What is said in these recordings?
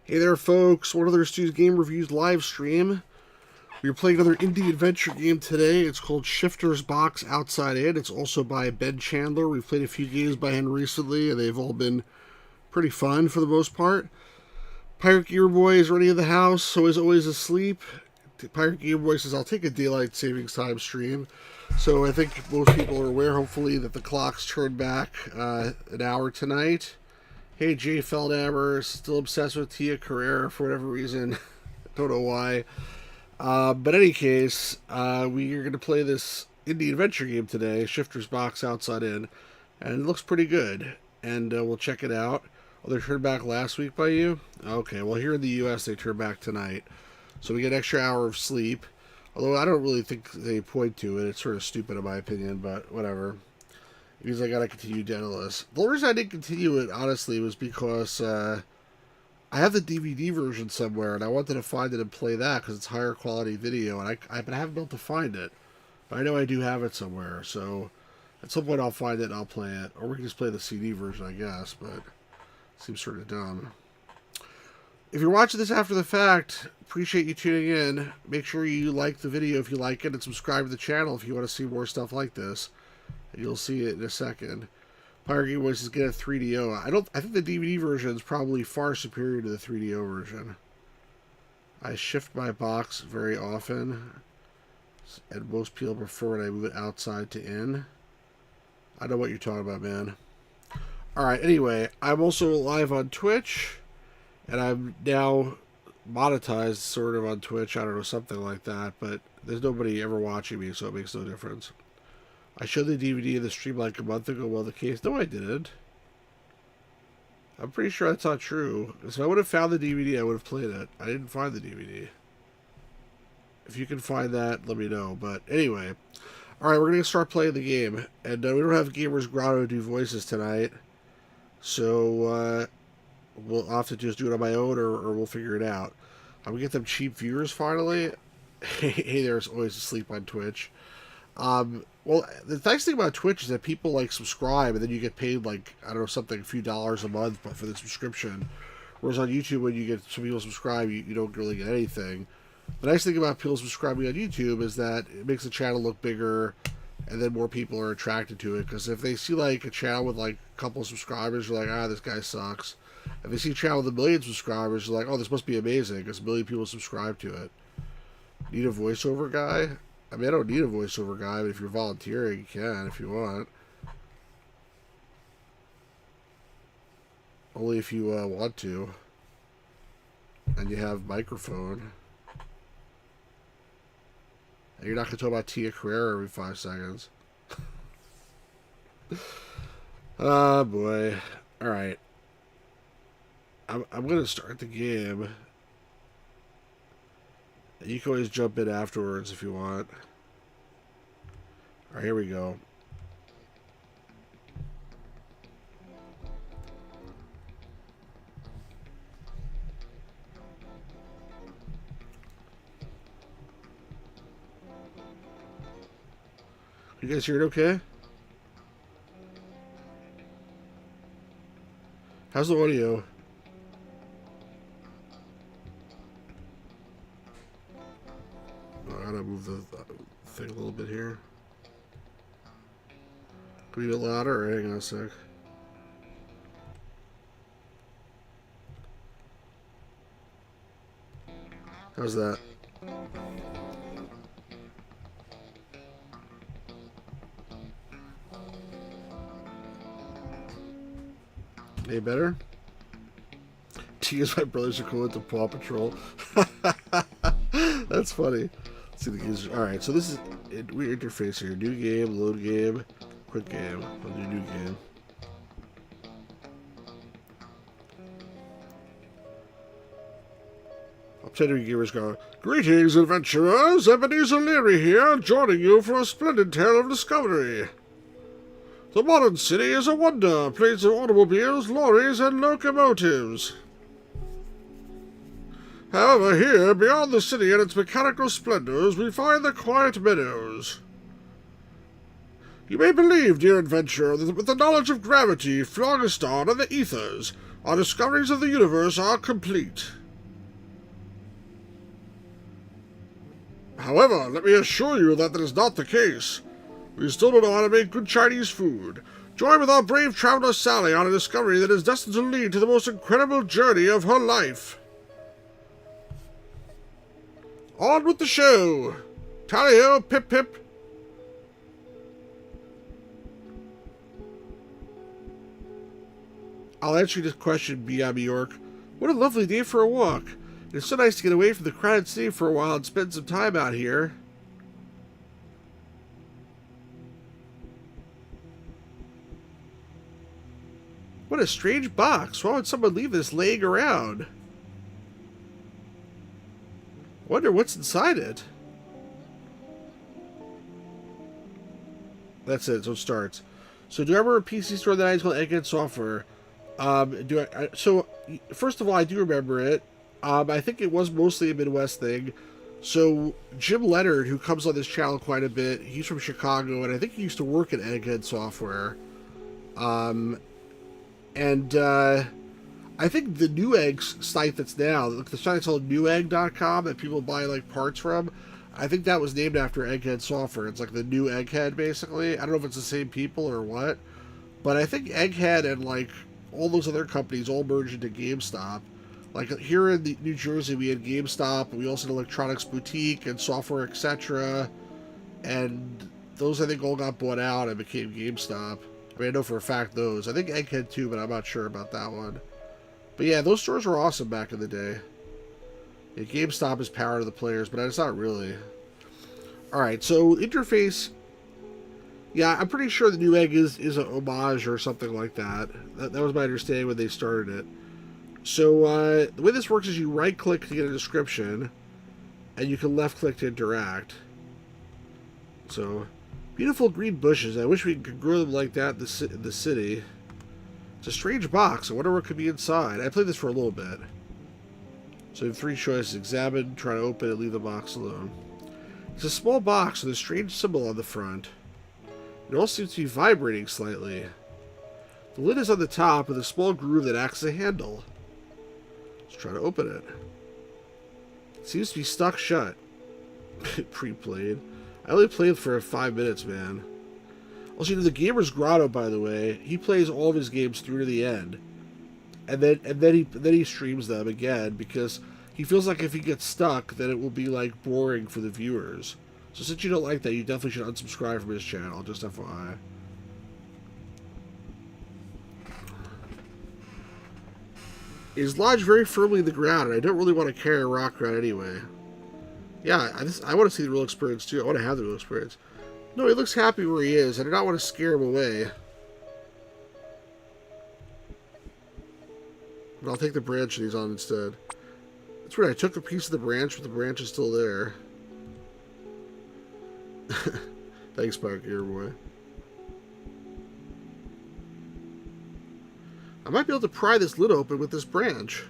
Hey there, folks. One other Stu's Game Reviews live stream. We're playing another indie adventure game today. It's called Shifter's Box Outside In. It's also by Ben Chandler. We've played a few games by him recently, and they've all been pretty fun for the most part. Pirate Gear Boy is already in the house, so he's always asleep. Pirate Gear Boy says, I'll take a daylight savings time stream. So I think most people are aware, hopefully, that the clock's turned back an hour tonight. Hey, Jay Feldhammer, still obsessed with Tia Carrera for whatever reason. Don't know why. But in any case, we are going to play this indie adventure game today, Shifter's Box Outside In. And it looks pretty good. And we'll check it out. Oh, they turned back last week by you? Okay, well, here in the U.S., they turn back tonight. So we get an extra hour of sleep. Although I don't really think they point to it. It's sort of stupid in my opinion, but whatever. Because I gotta continue Daedalus. The only reason I didn't continue it, honestly, was because I have the DVD version somewhere, and I wanted to find it and play that because it's higher quality video, and I haven't been able to find it. But I know I do have it somewhere, so at some point I'll find it and I'll play it. Or we can just play the CD version, I guess, but it seems sort of dumb. If you're watching this after the fact, appreciate you tuning in. Make sure you like the video if you like it, and subscribe to the channel if you want to see more stuff like this. You'll see it in a second. Pirate Gear Boy says get a 3DO. I think the DVD version is probably far superior to the 3DO version. I shift my box very often, and most people prefer when I move it outside to in. I know what you're talking about, man. Alright, anyway, I'm also live on Twitch, and I'm now monetized sort of on Twitch. I don't know, something like that, but there's nobody ever watching me, so it makes no difference. I showed the DVD in the stream like a month ago. Well, the case... No, I didn't. I'm pretty sure that's not true. If I would have found the DVD, I would have played it. I didn't find the DVD. If you can find that, let me know. But anyway. Alright, we're going to start playing the game. And we don't have Gamers Grotto do voices tonight. So, we'll have to just do it on my own, or we'll figure it out. I'm going to get them cheap viewers finally. Hey, there's always asleep on Twitch. Well, the nice thing about Twitch is that people, like, subscribe, and then you get paid, like, I don't know, something, a few dollars a month for the subscription. Whereas on YouTube, when you get some people subscribe, you don't really get anything. The nice thing about people subscribing on YouTube is that it makes the channel look bigger, and then more people are attracted to it. Because if they see, like, a channel with, like, a couple of subscribers, they're like, ah, this guy sucks. If they see a channel with 1 million subscribers, they're like, oh, this must be amazing, because 1 million people subscribe to it. Need a voiceover guy? I mean, I don't need a voiceover guy, but if you're volunteering, you can if you want. Only if you want to. And you have microphone. And you're not going to talk about Tia Carrera every 5 seconds. Oh, boy. Alright. I'm going to start the game. You can always jump in afterwards if you want. Alright, here we go. You guys hear it okay? How's the audio? I gotta move the thing a little bit here. Can you be louder, or hang on a sec? How's that? Any better? Tia's my brothers are cool with the Paw Patrol. That's funny. Let's see the games. Alright, so this is weird interface here. New game, load game, quick game. I'll do new game. Upsetting Gear's going, greetings, adventurers! Ebenezer Leary here, joining you for a splendid tale of discovery. The modern city is a wonder, plains of automobiles, lorries, and locomotives. However, here, beyond the city and its mechanical splendors, we find the quiet meadows. You may believe, dear adventurer, that with the knowledge of gravity, phlogiston, and the ethers, our discoveries of the universe are complete. However, let me assure you that is not the case. We still don't know how to make good Chinese food. Join with our brave traveler Sally on a discovery that is destined to lead to the most incredible journey of her life. On with the show! Tally-ho, pip-pip! I'll answer this question, B.I. York. What a lovely day for a walk. It's so nice to get away from the crowded city for a while and spend some time out here. What a strange box. Why would someone leave this laying around? Wonder what's inside it. That's it, so it starts. So do I remember a PC store that I called Egghead Software? So first of all, I do remember it. I think it was mostly a Midwest thing. So Jim Leonard, who comes on this channel quite a bit, he's from Chicago, and I think he used to work at Egghead Software. I think the Newegg site that's now, the site is called Newegg.com that people buy like parts from. I think that was named after Egghead Software. It's like the new Egghead, basically. I don't know if it's the same people or what, but I think Egghead and like all those other companies all merged into GameStop. Like here in New Jersey, we had GameStop, and we also had Electronics Boutique and Software Etc. And those I think all got bought out and became GameStop. I mean, I know for a fact those. I think Egghead too, but I'm not sure about that one. But yeah, those stores were awesome back in the day. Yeah, GameStop is power to the players, but it's not really. Alright, so interface. Yeah, I'm pretty sure the Newegg is an homage or something like that. That was my understanding when they started it. So the way this works is you right-click to get a description, and you can left-click to interact. So, beautiful green bushes. I wish we could grow them like that in the city. It's a strange box. I wonder what could be inside. I played this for a little bit. So you have three choices. Examine, try to open it, leave the box alone. It's a small box with a strange symbol on the front. It all seems to be vibrating slightly. The lid is on the top with a small groove that acts as a handle. Let's try to open it. It seems to be stuck shut. Pre-played. I only played for 5 minutes, man. Also, you know, the Gamer's Grotto, by the way, he plays all of his games through to the end. And then he streams them again because he feels like if he gets stuck, then it will be like boring for the viewers. So since you don't like that, you definitely should unsubscribe from his channel, just FYI. It is lodged very firmly in the ground, and I don't really want to carry a rock around anyway. Yeah, I want to see the real experience too. I want to have the real experience. No, he looks happy where he is. I do not want to scare him away. But I'll take the branch that he's on instead. That's weird. I took a piece of the branch, but the branch is still there. Thanks, Park Gear Boy. I might be able to pry this lid open with this branch.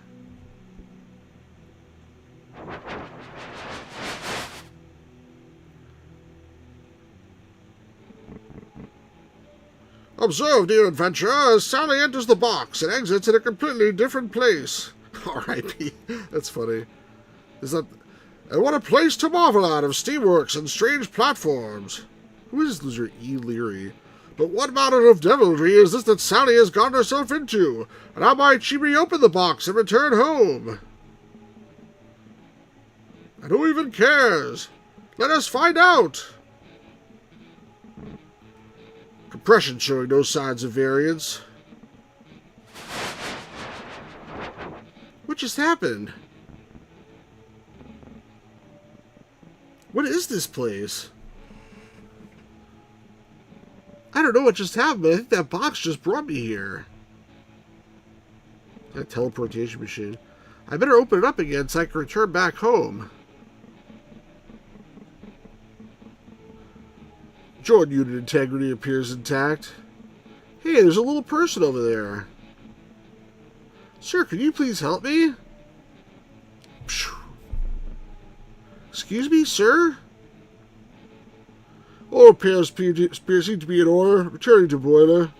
Observe, dear adventurer, as Sally enters the box and exits in a completely different place. R.I.P. That's funny. And what a place to marvel at of steamworks and strange platforms. Who is this loser E. Leary? But what manner of devilry is this that Sally has gotten herself into? And how might she reopen the box and return home? And who even cares? Let us find out! Compression showing no signs of variance. What just happened? What is this place? I don't know what just happened, but I think that box just brought me here. That teleportation machine. I better open it up again so I can return back home. Joint unit integrity appears intact. Hey, there's a little person over there. Sir, can you please help me? Excuse me, sir? Oh, All repairs appear seem to be in order. Returning to boiler.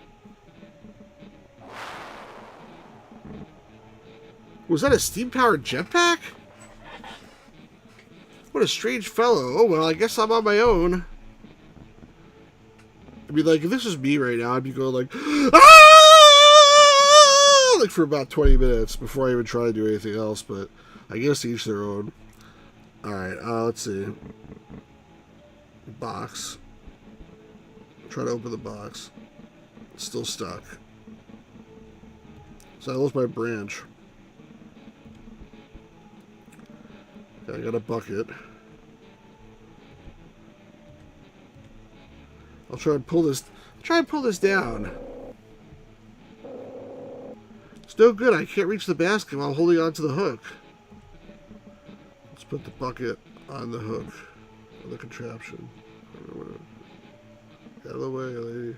Was that a steam-powered jetpack? What a strange fellow. Oh, well, I guess I'm on my own. I'd be like, if this was me right now, I'd be going like, ah! Like for about 20 minutes before I even try to do anything else, but I guess each their own. Alright, let's see. Box. Try to open the box. It's still stuck. So I lost my branch. Okay, I got a bucket. I'll try and pull this. Down. It's no good. I can't reach the basket while holding onto the hook. Let's put the bucket on the hook. On the contraption. Get out of the way, lady.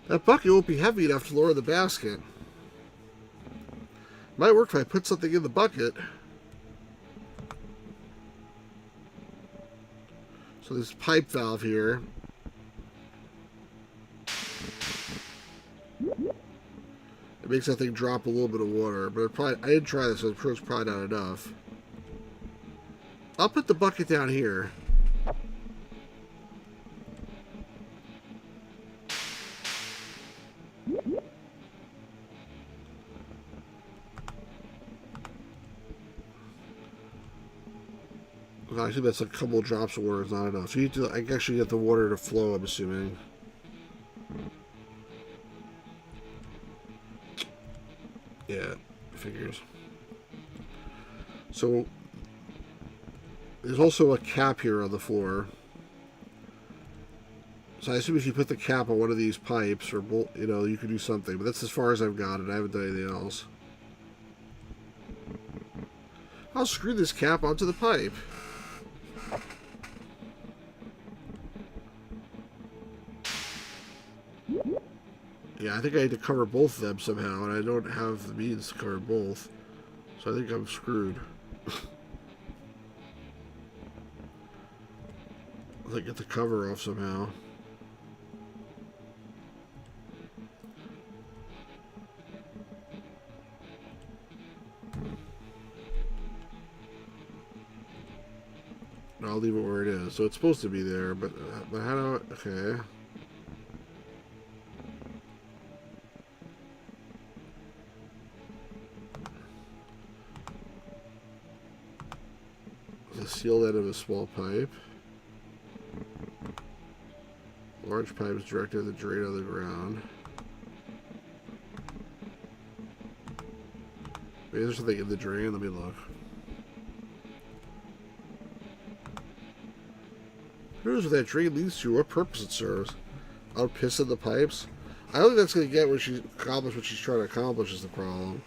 That bucket won't be heavy enough to lower the basket. Might work if I put something in the bucket. So this pipe valve here. It makes that thing drop a little bit of water, but I didn't try this, so I'm sure it's probably not enough. I'll put the bucket down here. I think that's a couple of drops of water is not enough. So you need to, I guess you get the water to flow, I'm assuming. Yeah, figures. So there's also a cap here on the floor. So I assume if you put the cap on one of these pipes, or you know, you could do something. But that's as far as I've got it. I haven't done anything else. I'll screw this cap onto the pipe. Yeah, I think I need to cover both of them somehow, and I don't have the means to cover both. So I think I'm screwed. I'll get the cover off somehow. I'll leave it where it is. So it's supposed to be there, but how do I... Okay. The sealed end of a small pipe. Large pipe is directed at the drain on the ground. Maybe there's something in the drain. Let me look. Who knows what that drain leads to, what purpose it serves? I'll piss in the pipes. I don't think that's going to get what she's accomplished. What she's trying to accomplish is the problem.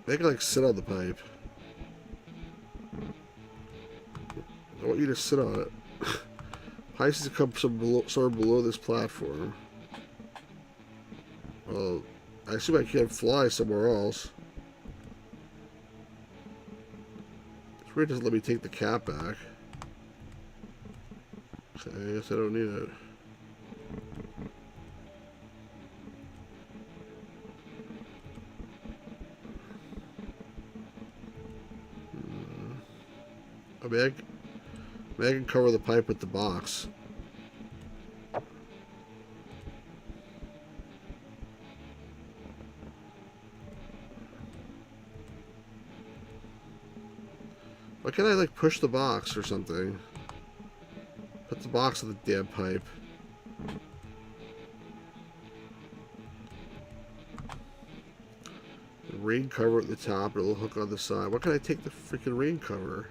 They can like sit on the pipe. I want you to sit on it. Pipes to come somewhere below this platform. Well, I assume I can't fly somewhere else. It's weird it doesn't let me take the cap back. So I guess I don't need it. I can cover the pipe with the box. Why can't I like push the box or something? Put the box in the damn pipe. The rain cover at the top, and a little hook on the side. Why can't I take the freaking rain cover?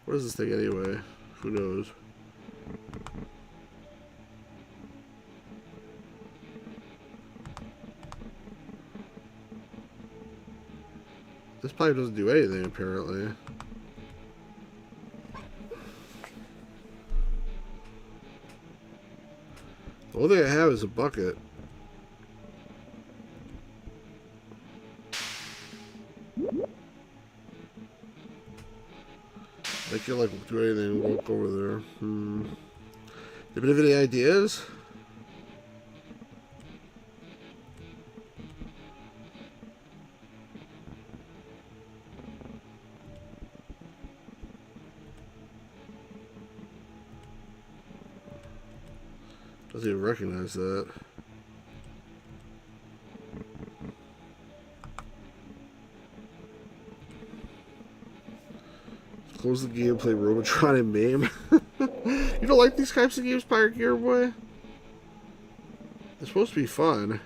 What is this thing anyway? Who knows? This pipe doesn't do anything, apparently. The only thing I have is a bucket. I can't like do anything. Walk over there. Anybody have any ideas? Doesn't even recognize that. Close the game, play Robotron and MAME. You don't like these types of games, Pirate Gear Boy? They're supposed to be fun.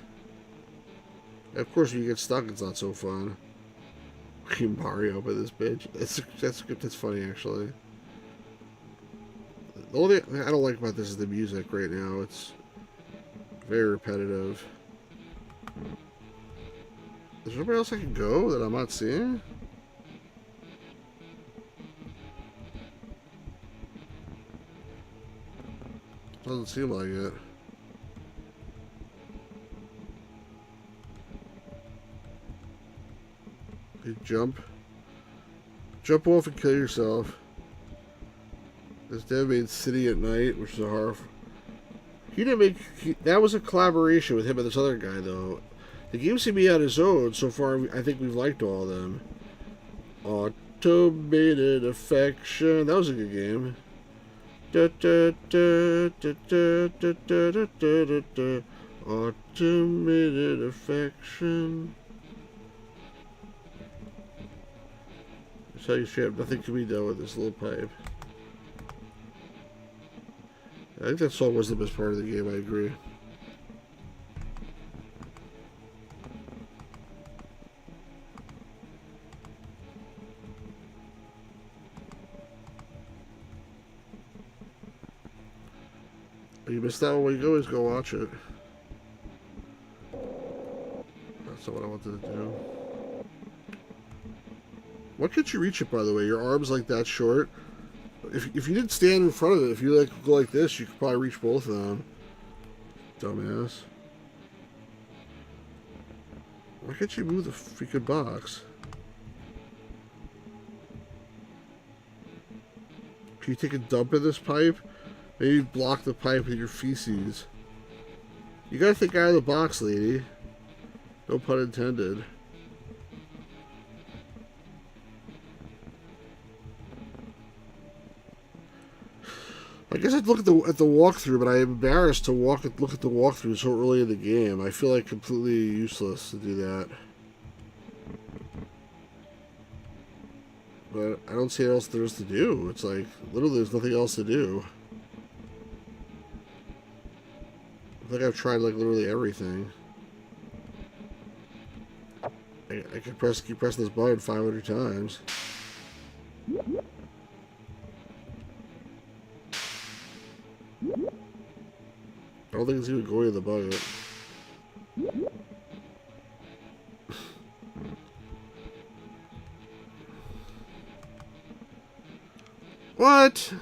Of course, when you get stuck, it's not so fun. Mario by this bitch. That's funny, actually. The only thing I don't like about this is the music right now. It's very repetitive. Is there anywhere else I can go that I'm not seeing? Doesn't seem like it. You jump. Jump off and kill yourself. This Dev made City at Night, which is a horror. He didn't make. That was a collaboration with him and this other guy, though. The game seemed to be on his own. So far, I think we've liked all of them. Automated Affection. That was a good game. Automated Affection. That's how you straight up. Nothing can be done with this little pipe. I think that song was the best part of the game, I agree. If you missed that one, you can always go watch it. That's not what I wanted to do. Why can't you reach it, by the way? Your arm's like that short. If you didn't stand in front of it, if you like go like this, you could probably reach both of them. Dumbass. Why can't you move the freaking box? Can you take a dump in this pipe? Maybe block the pipe with your feces. You gotta think out of the box, lady. No pun intended. I guess I'd look at the walkthrough, but I'm embarrassed to look at the walkthrough so early in the game. I feel like completely useless to do that. But I don't see what else there is to do. It's like, literally there's nothing else to do. I think I've tried like literally everything. I could keep pressing this button 500 times. I don't think it's even going in the bucket. What?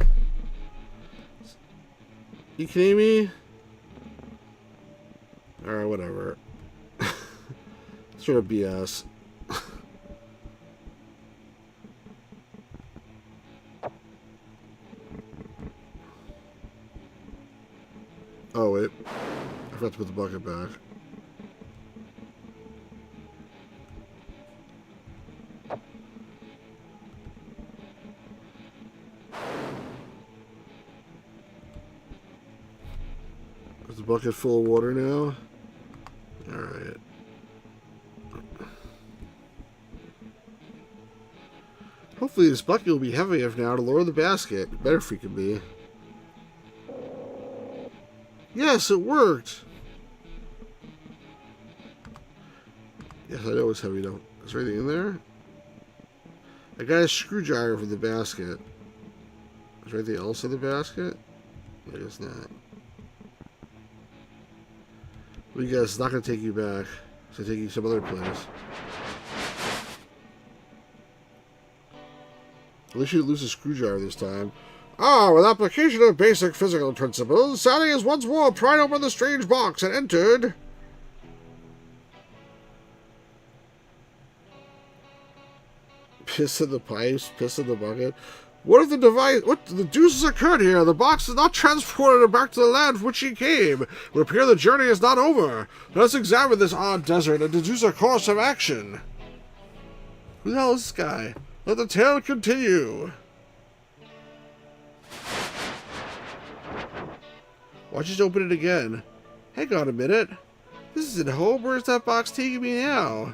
You kidding me? Alright, whatever. Sort of BS. Oh, wait. I forgot to put the bucket back. Is the bucket full of water now? Alright. Hopefully this bucket will be heavy enough now to lower the basket. It better freaking be. Yes, it worked! Yes, I know it's heavy though. Is there anything in there? I got a screwdriver for the basket. Is there anything else in the basket? I guess not. Well, you guys, it's not going to take you back. It's going to take you some other place. At least you didn't lose a screwdriver this time. Ah, with application of basic physical principles, Sally has once more pried open the strange box and entered... Piss in the pipes, piss in the bucket. What if the device... What the deuce has occurred here? The box is not transported back to the land from which he came. It would appear the journey is not over. Let us examine this odd desert and deduce a course of action. Who the hell is this guy? Let the tale continue. Why'd you just open it again? Hang on a minute. This isn't home. Where's that box taking me now?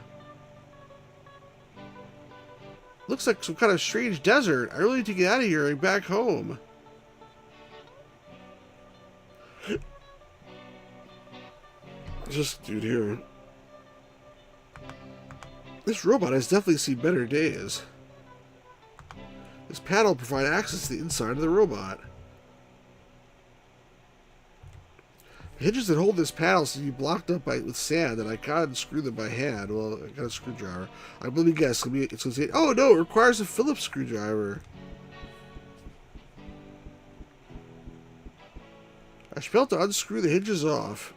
Looks like some kind of strange desert. I really need to get out of here and back home. Just dude here. This robot has definitely seen better days. This panel will provide access to the inside of the robot. The hinges that hold this panel seem to be blocked up with sand, and I can't unscrew them by hand. Well, I got a screwdriver. I let me guess. It's going to say, oh no, it requires a Phillips screwdriver. I should be able to unscrew the hinges off.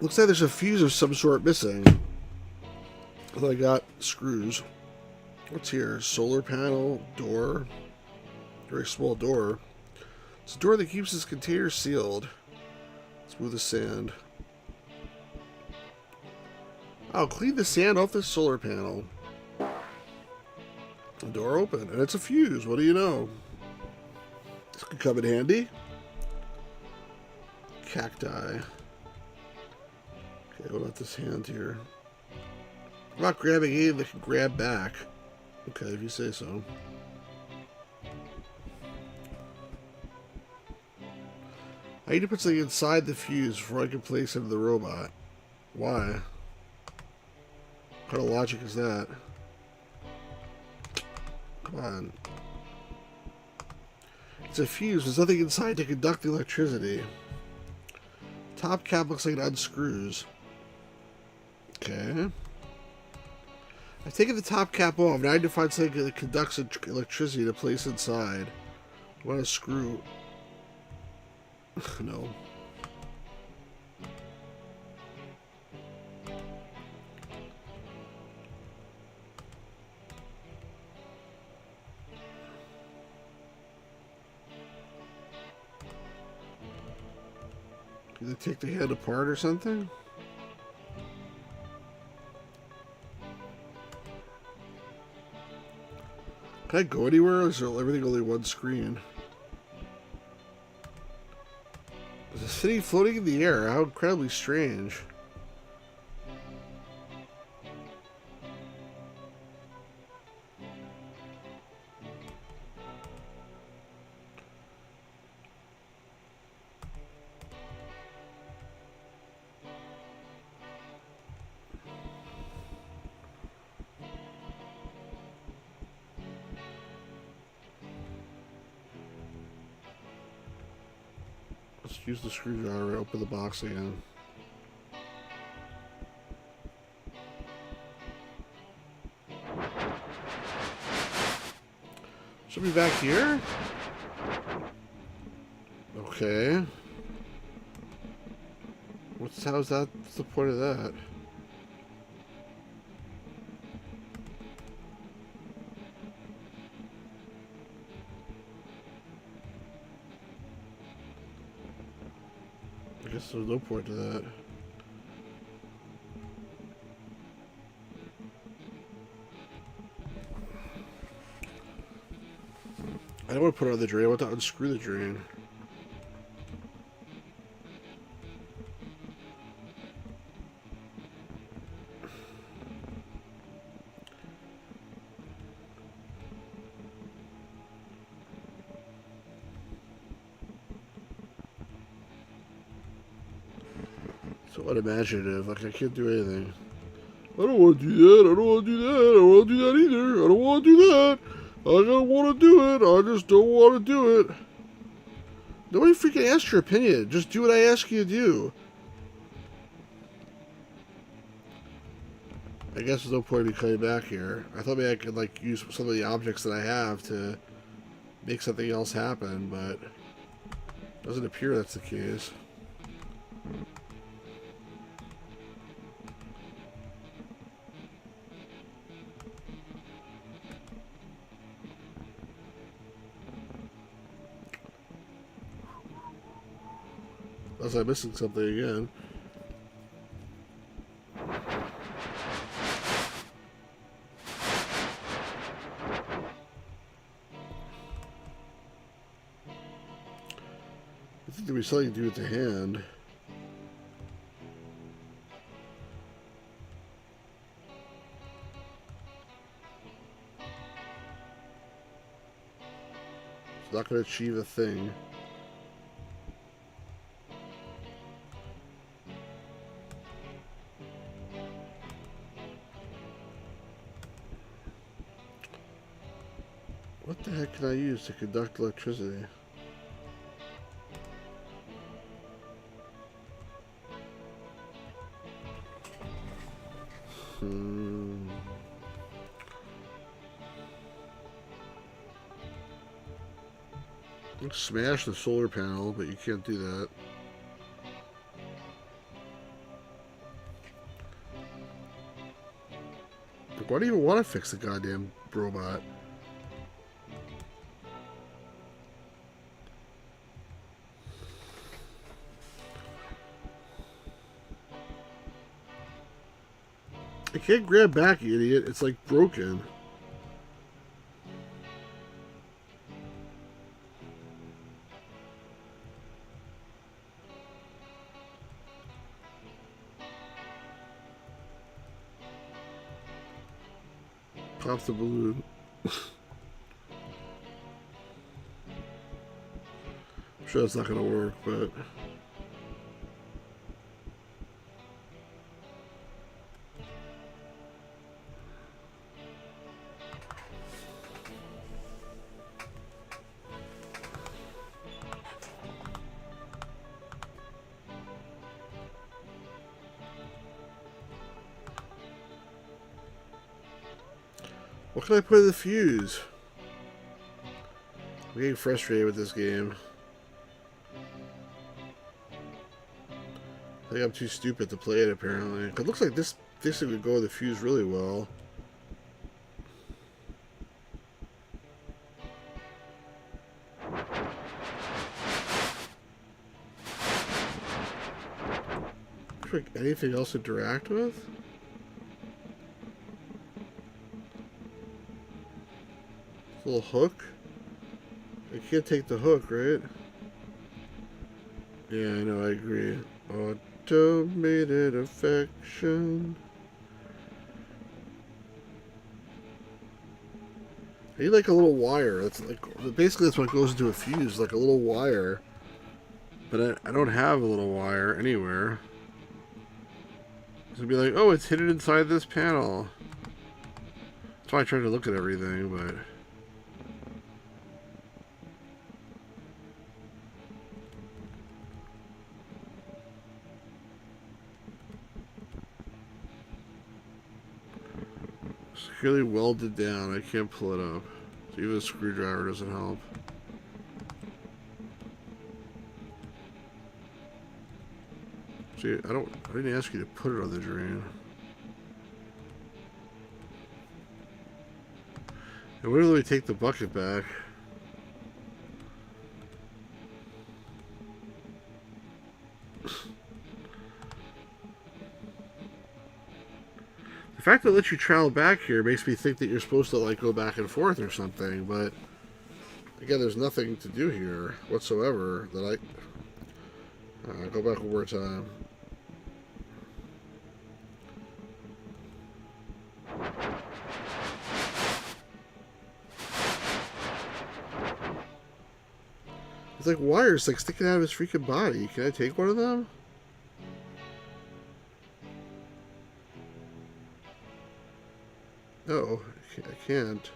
Looks like there's a fuse of some sort missing. I got screws. What's here? Solar panel, door. Very small door. It's a door that keeps this container sealed. Let's move the sand. I'll clean the sand off the solar panel. The door open, and it's a fuse. What do you know? This could come in handy. Cacti. Okay, what about this hand here? I'm not grabbing anything that can grab back. Okay, if you say so. I need to put something inside the fuse before I can place it in the robot. Why? What kind of logic is that? Come on. It's a fuse. There's nothing inside to conduct the electricity. Top cap looks like it unscrews. Okay. I've taken the top cap off. Now I need to find something that conducts electricity to place inside. I want a screw. No. Did they take the head apart or something? Can I go anywhere, or is everything only one screen? There's a city floating in the air. How incredibly strange. Let's use the screwdriver to open the box again. Should be back here? Okay. What's the point of that? I guess there's no point to that. I don't want to put it on the drain. I want to unscrew the drain. So unimaginative. Like, I can't do anything. I don't want to do that. I don't want to do that. I don't want to do that either. I don't want to do that. I don't want to do it. I just don't want to do it. Nobody freaking asked your opinion. Just do what I ask you to do. I guess there's no point in me coming back here. I thought maybe I could, like, use some of the objects that I have to make something else happen, but it doesn't appear that's the case. Unless I'm missing something again. I think there'd be something to do with the hand. It's not going to achieve a thing. What the heck can I use to conduct electricity? Smash the solar panel, but you can't do that. Like, why do you even want to fix the goddamn robot? I can't grab back, you idiot. It's like broken. Pop the balloon. I'm sure that's not going to work, but... What can I put in the fuse? I'm getting frustrated with this game. I think I'm too stupid to play it, apparently. It looks like this thing would go with the fuse really well. Anything else to interact with? Little hook? I can't take the hook, right? Yeah, I know, I agree. Automated affection. I need like a little wire. That's like basically that's what goes into a fuse, like a little wire. But I don't have a little wire anywhere. So it'd be like, oh, it's hidden inside this panel. That's why I tried to look at everything, but... securely welded down. I can't pull it up. So even a screwdriver doesn't help. See, I didn't ask you to put it on the drain. And where do we take the bucket back? The fact that it lets you travel back here makes me think that you're supposed to like go back and forth or something, but again, there's nothing to do here whatsoever that I go back one more time. It's like wires like sticking out of his freaking body. Can I take one of them? No, I can't.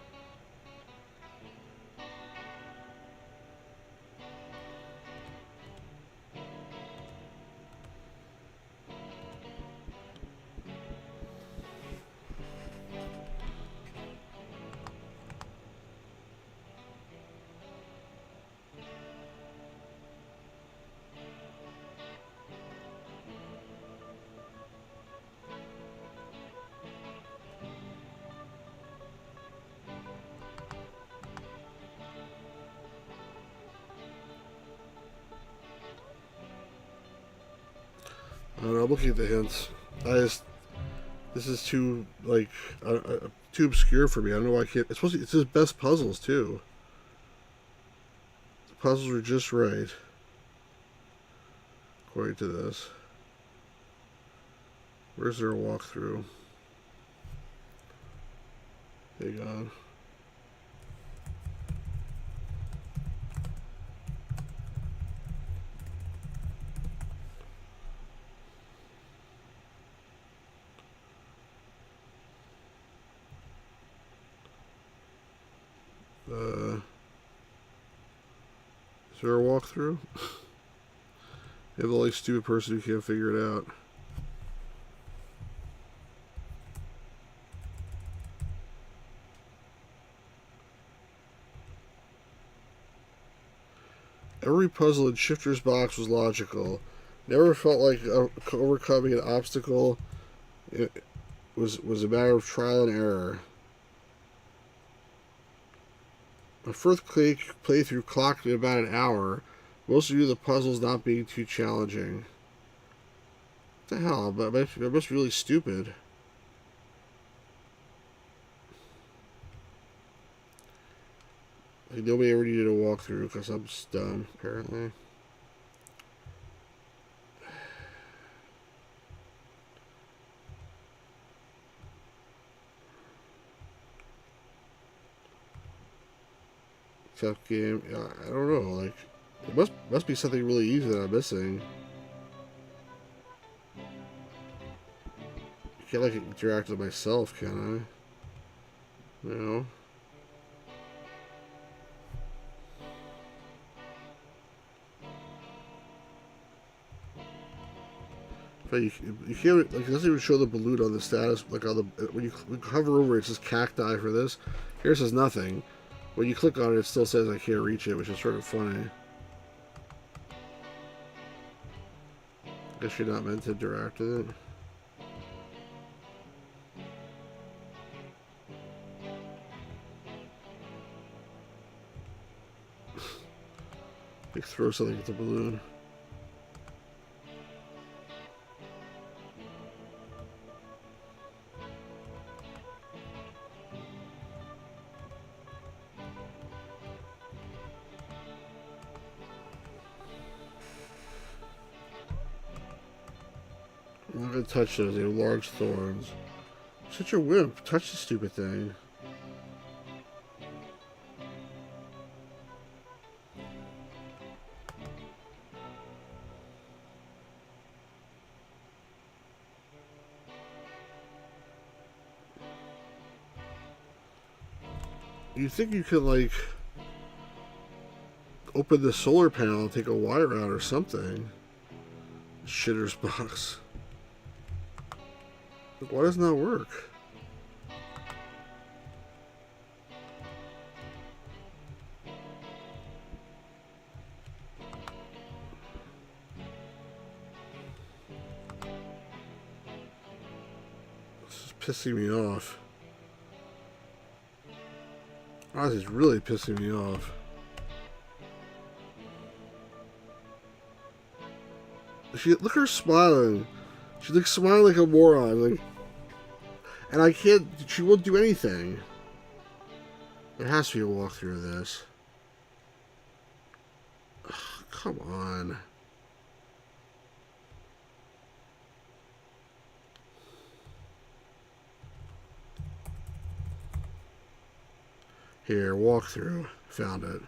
I don't know, I'm looking at the hints. This is too, like, too obscure for me. I don't know why I can't. It's supposed to, it's his best puzzles, too. The puzzles are just right. According to this. Where's there a walkthrough? Hang on. Is there a walkthrough? You're the only stupid person who can't figure it out. Every puzzle in Shifter's Box was logical. Never felt like overcoming an obstacle. It was a matter of trial and error. My first playthrough clocked in about an hour. Most of the puzzles not being too challenging. What the hell? I must be really stupid. Like nobody ever needed a walkthrough because I'm dumb, apparently. Tough game. I don't know. Like, it must be something really easy that I'm missing. I can't like interact with myself, can I? No. But you can't, like, it doesn't even show the balloon on the status, like on the, when you hover over it, it says cacti for this. Here it says nothing. When you click on it, it still says I can't reach it, which is sort of funny. I guess you're not meant to interact with it. Like throw something at the balloon. I'm not gonna touch those, they're large thorns. Such a wimp, touch the stupid thing. You think you could, like, open the solar panel and take a wire out or something? Shitter's box. Like, why doesn't that work? This is pissing me off. Oh, this is really pissing me off. Look at her smiling. She's like smiling like a moron. Like, and I can't. She won't do anything. There has to be a walkthrough of this. Ugh, come on. Here, walkthrough. Found it.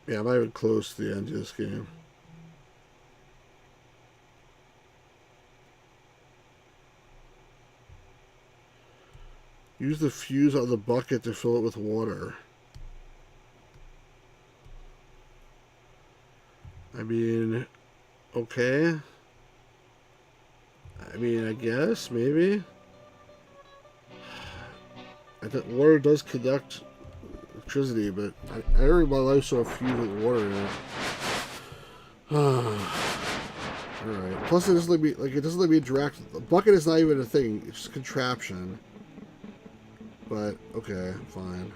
Yeah, I'm not even close to the end of this game. Use the fuse on the bucket to fill it with water. I mean, okay. I mean, I guess, maybe. I think water does conduct electricity, but I never in my life saw a fuse with water in it. Alright. Plus, it doesn't let me interact. The bucket is not even a thing, it's just a contraption. but okay, fine.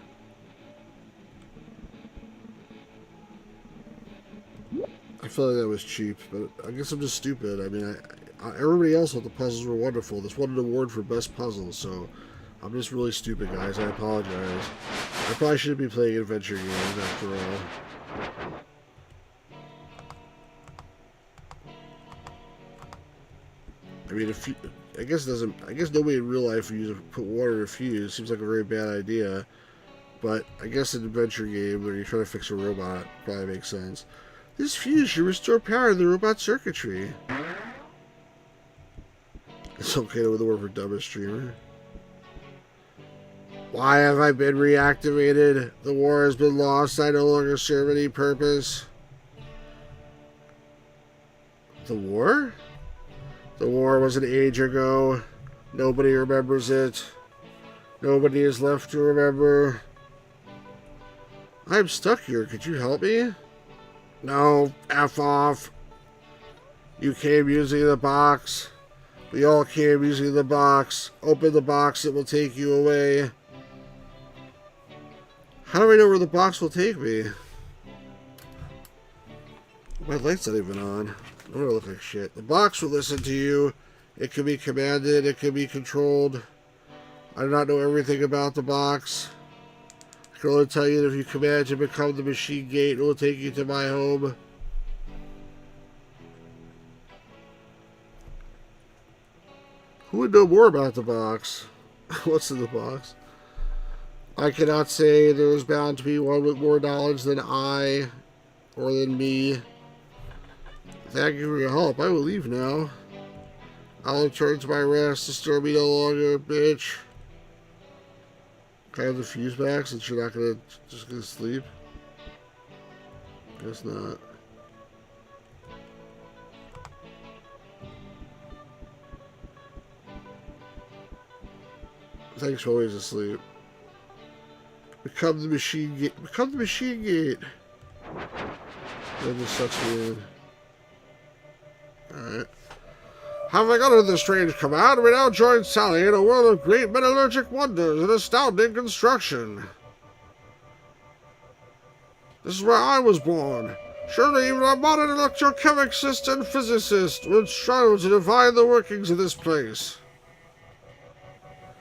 I feel like that was cheap, but I guess I'm just stupid. I mean, everybody else thought the puzzles were wonderful. This won an award for best puzzle, so I'm just really stupid, guys. I apologize. I probably shouldn't be playing adventure games after all. I mean, I guess nobody in real life would put water in a fuse. Seems like a very bad idea. But I guess an adventure game where you're trying to fix a robot probably makes sense. This fuse should restore power to the robot circuitry. It's okay to win the award for dumbest streamer. Why have I been reactivated? The war has been lost. I no longer serve any purpose. The war? The war was an age ago. Nobody remembers it. Nobody is left to remember. I'm stuck here. Could you help me? No, F off. You came using the box. We all came using the box. Open the box, it will take you away. How do I know where the box will take me? My light's not even on. I'm gonna look like shit. The box will listen to you. It can be commanded, it can be controlled. I do not know everything about the box. I can only tell you that if you command to become the machine gate, it will take you to my home. Who would know more about the box? What's in the box? I cannot say there is bound to be one with more knowledge than I, or than me. Thank you for your help. I will leave now. I'll return to my rest. Disturb me no longer, bitch. Can I have the fuse back since you're not just gonna sleep? Guess not. Thanks for always asleep. Become the machine gate. Become the machine gate. That just sucks me in. Alright. Having uttered this strange command, we now join Sally in a world of great metallurgic wonders and astounding construction. This is where I was born. Surely even a modern electrochemicist and physicist would strive to divine the workings of this place.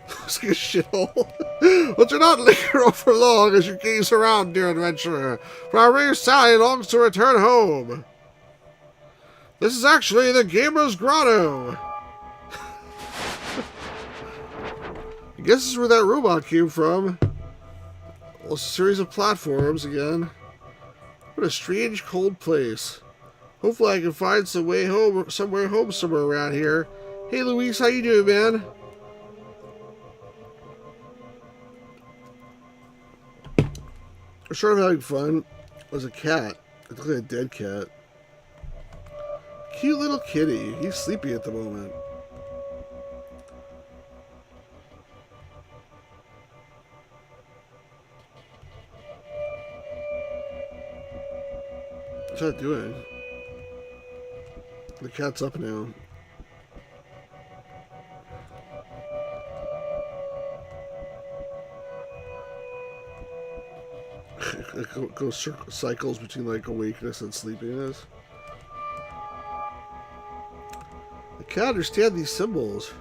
Looks like a shithole. But do not linger on for long as you gaze around, dear adventurer, for our brave Sally longs to return home. This is actually the Gamer's Grotto. I guess this is where that robot came from. Well, a series of platforms again. What a strange, cold place. Hopefully I can find some way home, somewhere around here. Hey, Luis, how you doing, man? I'm sure I'm having fun. There's a cat. It's like a dead cat. Cute little kitty. He's sleepy at the moment. What's that doing? The cat's up now. It goes cycles between like awakeness and sleepiness. I can't understand these symbols.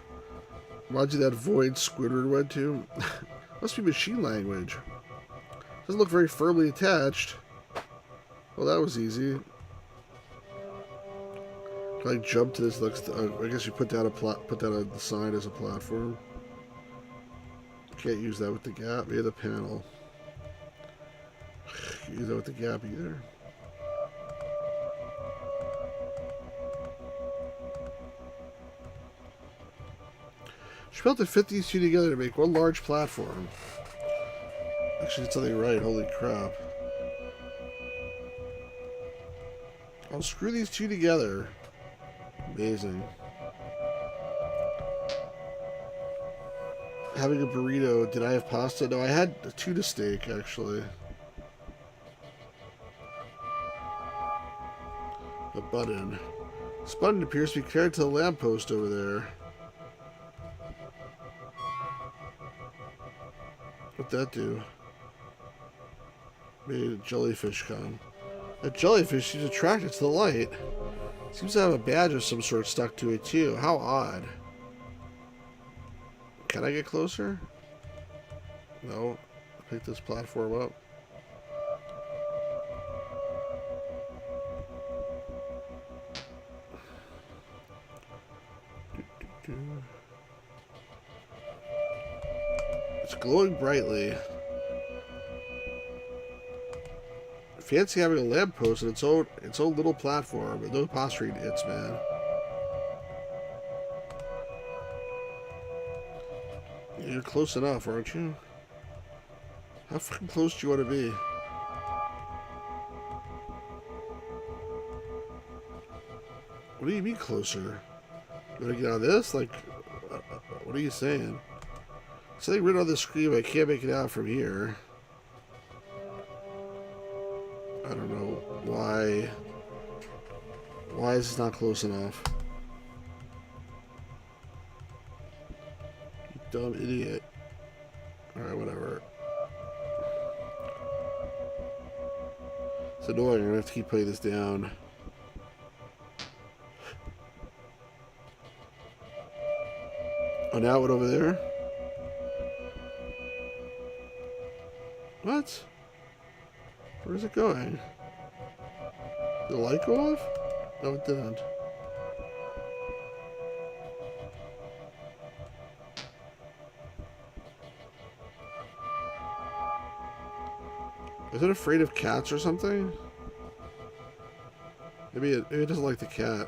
Reminds you that void Squidward went to. Must be machine language. Doesn't look very firmly attached. Well, that was easy. Can I jump to this next? I guess you put that on the side as a platform. Can't use that with the gap. Maybe the panel. Can't use that with the gap either. She built to fit these two together to make one large platform. Actually, did something right. Holy crap. I'll screw these two together. Amazing. Having a burrito. Did I have pasta? No, I had a tuna steak, actually. A button. This button appears to be carried to the lamppost over there. What'd that do? Made a jellyfish come. That jellyfish seems attracted to the light. Seems to have a badge of some sort stuck to it too. How odd. Can I get closer? No. Pick this platform up. It's glowing brightly. Fancy having a lamppost and its own little platform, but no posturing hits, man. You're close enough, aren't you? How fucking close do you want to be? What do you mean closer? You want to get out of this? Like, what are you saying? Something written on the screen, but I can't make it out from here. I don't know why. Why is this not close enough? You dumb idiot. Alright, whatever. It's annoying. I'm gonna have to keep playing this down. Oh, now what over there? What? Where's it going? Did the light go off? No, it didn't. Is it afraid of cats or something? Maybe it doesn't like the cat.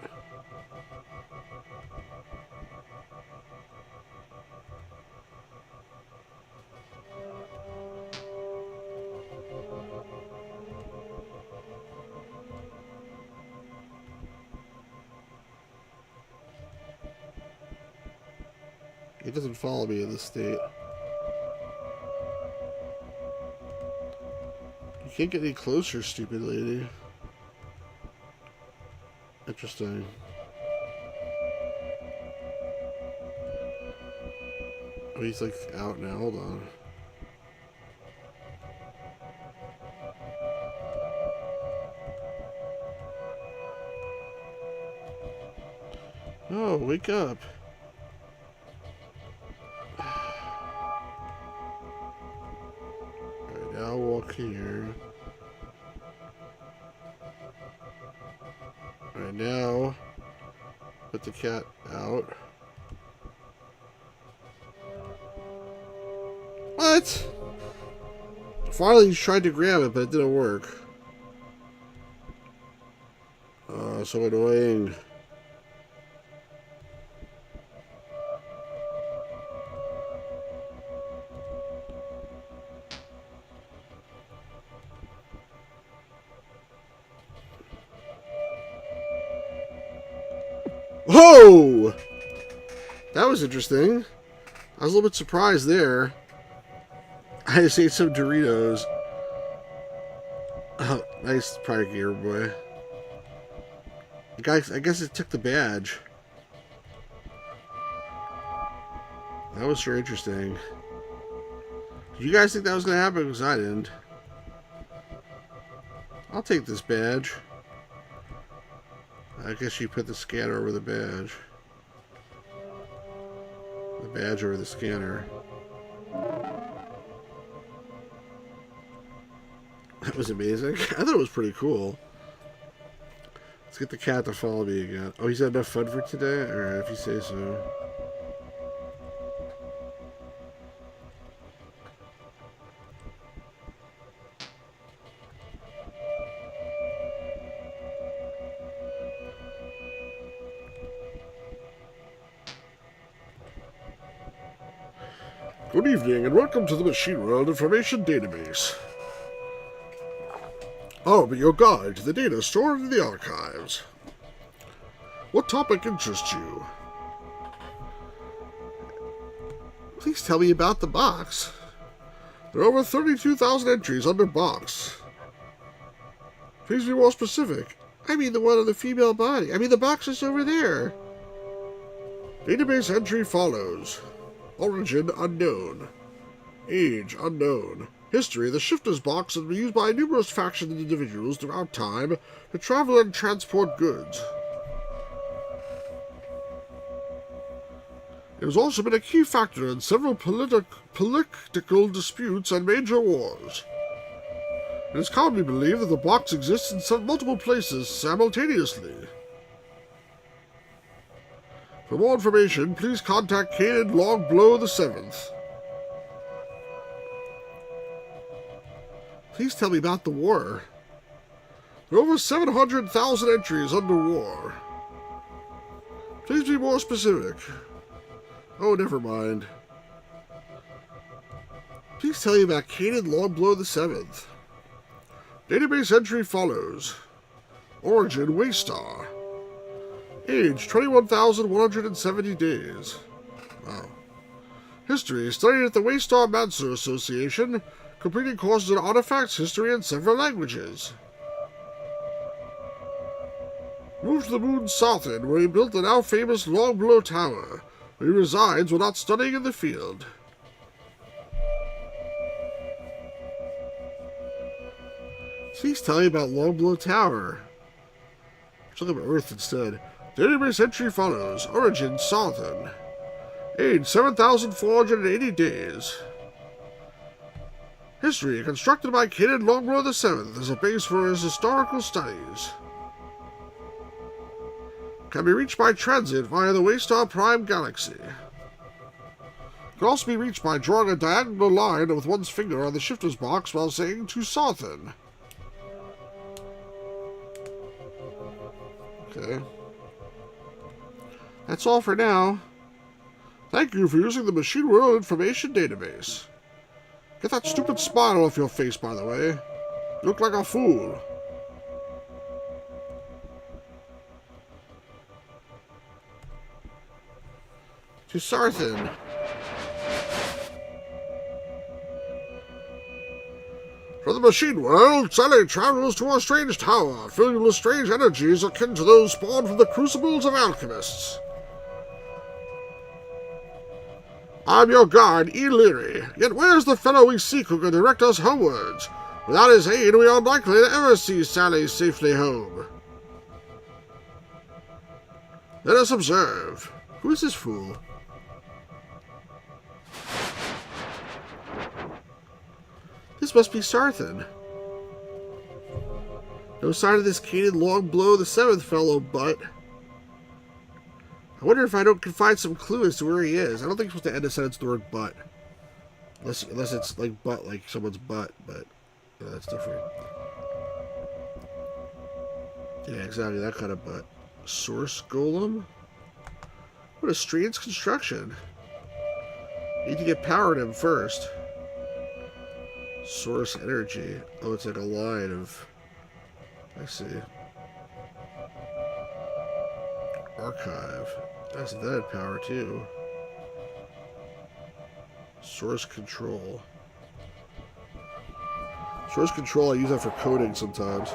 It doesn't follow me in this state. You can't get any closer, stupid lady. Interesting. Oh, he's like out now. Hold on. Oh, wake up. Alright, now I'll walk here. Alright, now put the cat out. What? Finally, he's tried to grab it, but it didn't work. Oh, so annoying. Whoa! That was interesting. I was a little bit surprised there. I just ate some Doritos. Oh, nice Park Gear boy. Guys, I guess it took the badge. That was sure interesting. Did you guys think that was going to happen? Because I didn't. I'll take this badge. I guess you put the scanner over the badge. The badge over the scanner. That was amazing. I thought it was pretty cool. Let's get the cat to follow me again. Oh, he's had enough fun for today? Alright, if you say so. Good evening and welcome to the Machine World Information Database. I'll be your guide to the data stored in the archives. What topic interests you? Please tell me about the box. There are over 32,000 entries under box. Please be more specific. I mean the one on the female body. I mean the box is over there. Database entry follows. Origin unknown. Age unknown. History. The Shifter's Box has been used by numerous factions and individuals throughout time to travel and transport goods. It has also been a key factor in several political disputes and major wars. It is commonly believed that the box exists in multiple places simultaneously. For more information, please contact Caden Longblow VII. Please tell me about the war. There are over 700,000 entries under war. Please be more specific. Oh, never mind. Please tell me about Caden Longblow VII. Database entry follows. Origin Waystar. Age 21,170 days. Wow. History studied at the Waystar Mancer Association, completing courses in artifacts, history, and several languages. Moved to the moon Southern, where he built the now famous Longblow Tower, where he resides while not studying in the field. Please tell me about Longblow Tower. Let's look up Earth instead. Database entry follows. Origin Southern. Age 7,480 days. History constructed by Caden Longblow VII as a base for his historical studies. Can be reached by transit via the Waystar Prime Galaxy. Can also be reached by drawing a diagonal line with one's finger on the Shifter's Box while saying to Southern. Okay. That's all for now. Thank you for using the Machine World Information Database. Get that stupid smile off your face, by the way. You look like a fool. To Sarthan. From the Machine World, Sally travels to a strange tower, filled with strange energies akin to those spawned from the crucibles of alchemists. I'm your guide, E. Leary. Yet where's the fellow we seek who can direct us homewards? Without his aid, we are unlikely to ever see Sally safely home. Let us observe. Who is this fool? This must be Sarthan. No sign of this Caden Longblow VII fellow, but I wonder if I can find some clue as to where he is. I don't think it's supposed to end a sentence with the word but. Unless it's like butt, like someone's butt, but that's different. Yeah, exactly, that kind of butt. Source Golem? What a strange construction. Need to get power to him first. Source energy. Oh, it's like a line of... I see. Archive. That's that power too. Source control. Source control, I use that for coding sometimes.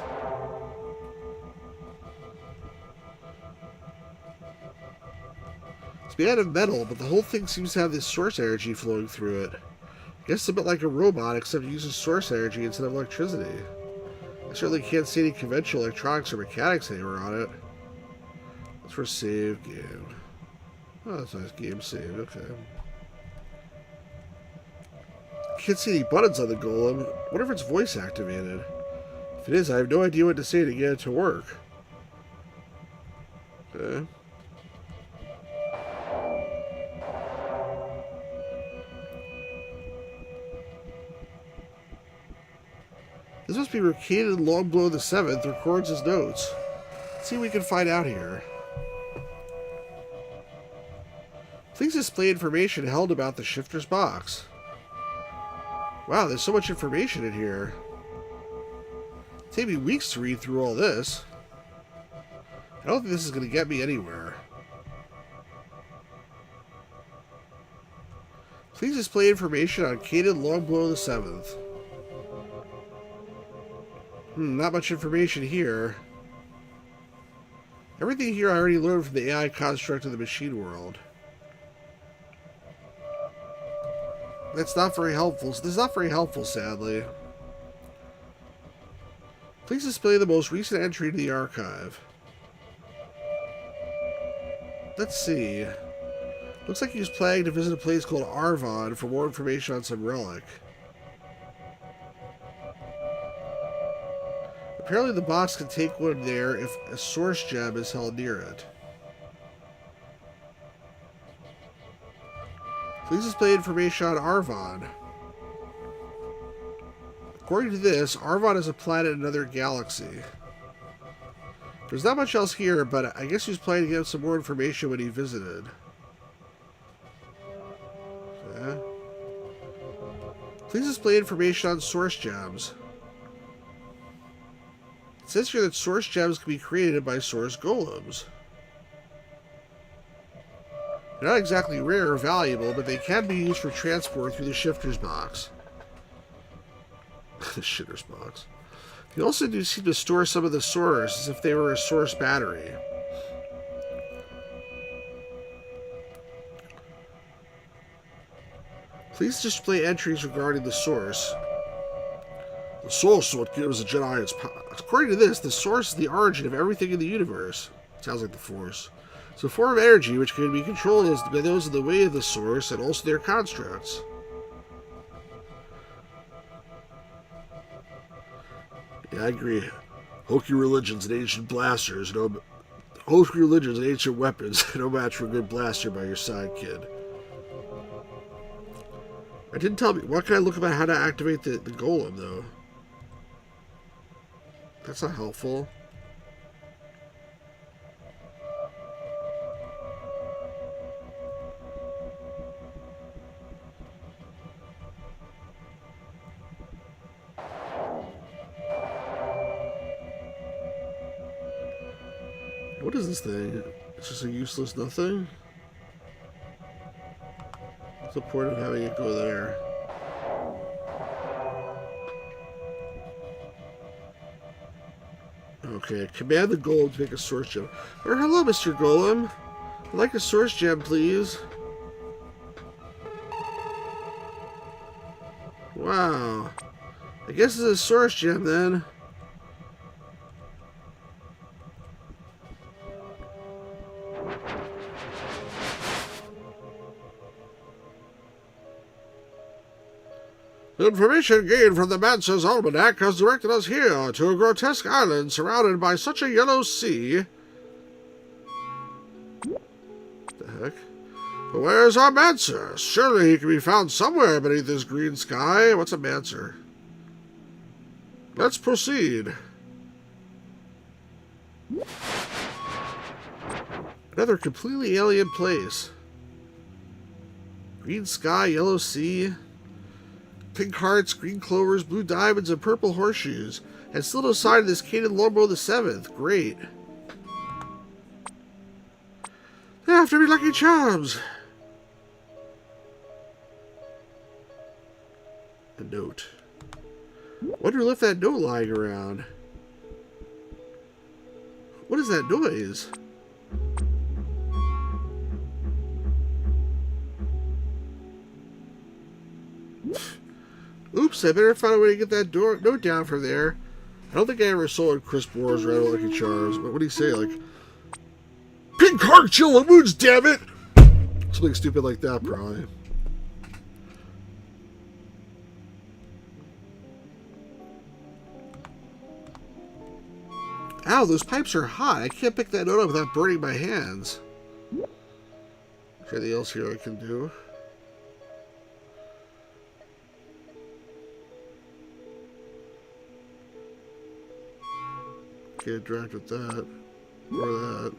It's made out of metal, but the whole thing seems to have this source energy flowing through it. I guess it's a bit like a robot, except it uses source energy instead of electricity. I certainly can't see any conventional electronics or mechanics anywhere on it. That's for save game. Oh, that's a nice game save, okay. Can't see any buttons on the golem. I wonder if it's voice activated. If it is, I have no idea what to say to get it to work. Okay. This must be where Caden Longblow VII records his notes. Let's see what we can find out here. Please display information held about the Shifter's Box. Wow, there's so much information in here. It'll take me weeks to read through all this. I don't think this is going to get me anywhere. Please display information on Caden Longblow VII. Not much information here. Everything here I already learned from the AI construct of the Machine World. That's not very helpful. This is not very helpful, sadly. Please display the most recent entry to the archive. Let's see. Looks like he was planning to visit a place called Arvon for more information on some relic. Apparently the box can take one there if a source gem is held near it. Please display information on Arvon. According to this, Arvon is a planet in another galaxy. There's not much else here, but I guess he was planning to get some more information when he visited. Yeah. Please display information on source gems. It says here that source gems can be created by source golems. They're not exactly rare or valuable, but they can be used for transport through the shifter's box. The shitter's box. They also do seem to store some of the source as if they were a source battery. Please display entries regarding the source. The source is what gives a Jedi its power. According to this, the source is the origin of everything in the universe. Sounds like the Force. It's a form of energy which can be controlled by those in the way of the source and also their constructs. Yeah, I agree. Hokey religions and ancient blasters, hokey religions and ancient weapons, no match for a good blaster by your side, kid. I didn't tell me. What can I look about how to activate the golem, though? That's not helpful. What is this thing? It's just a useless nothing? What's the point of having it go there? Okay, command the golem to make a source gem. Or hello, Mr. Golem. I'd like a source gem, please. Wow. I guess it's a source gem then. The information gained from the Mancer's Almanac has directed us here to a grotesque island surrounded by such a yellow sea. What the heck? But where's our Mancer? Surely he can be found somewhere beneath this green sky. What's a Mancer? Let's proceed. Another completely alien place. Green sky, yellow sea. Pink hearts, green clovers, blue diamonds, and purple horseshoes. And still no sign of this Caden Longbow the 7th. Great. They're after me, Lucky Charms. A note. Wonder who left that note lying around. What is that noise? Oops, I better find a way to get that note down from there. I don't think I ever saw Chris Boros rattle Lucky Charms, but what do you say? Like, pink heart, chill and moons, damn it! Something stupid like that, probably. Ow, those pipes are hot. I can't pick that note up without burning my hands. Anything else here I can do? Can't interact with that. Or that.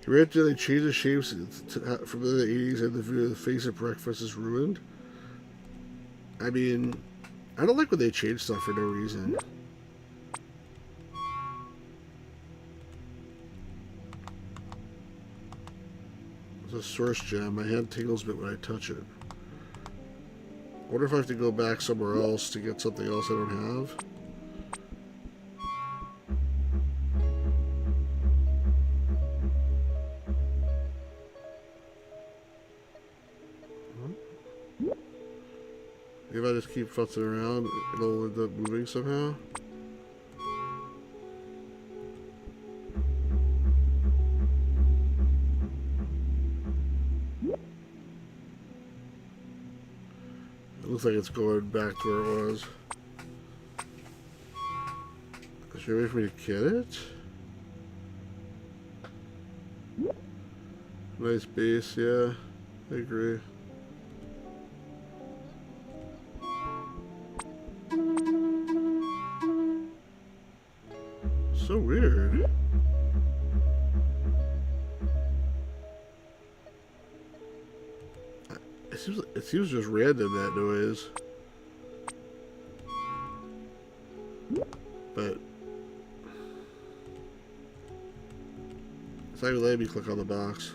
You read that they changed the shapes from the 80s and the face of breakfast is ruined? I mean, I don't like when they change stuff for no reason. It's a source gem. My hand tingles a bit when I touch it. I wonder if I have to go back somewhere else to get something else I don't have. keep futzing around, it'll end up moving somehow. It looks like it's going back to where it was. Is there a way for me to get it? Nice base, yeah. I agree. So weird. It seems just random, that noise. But it's not even letting me click on the box.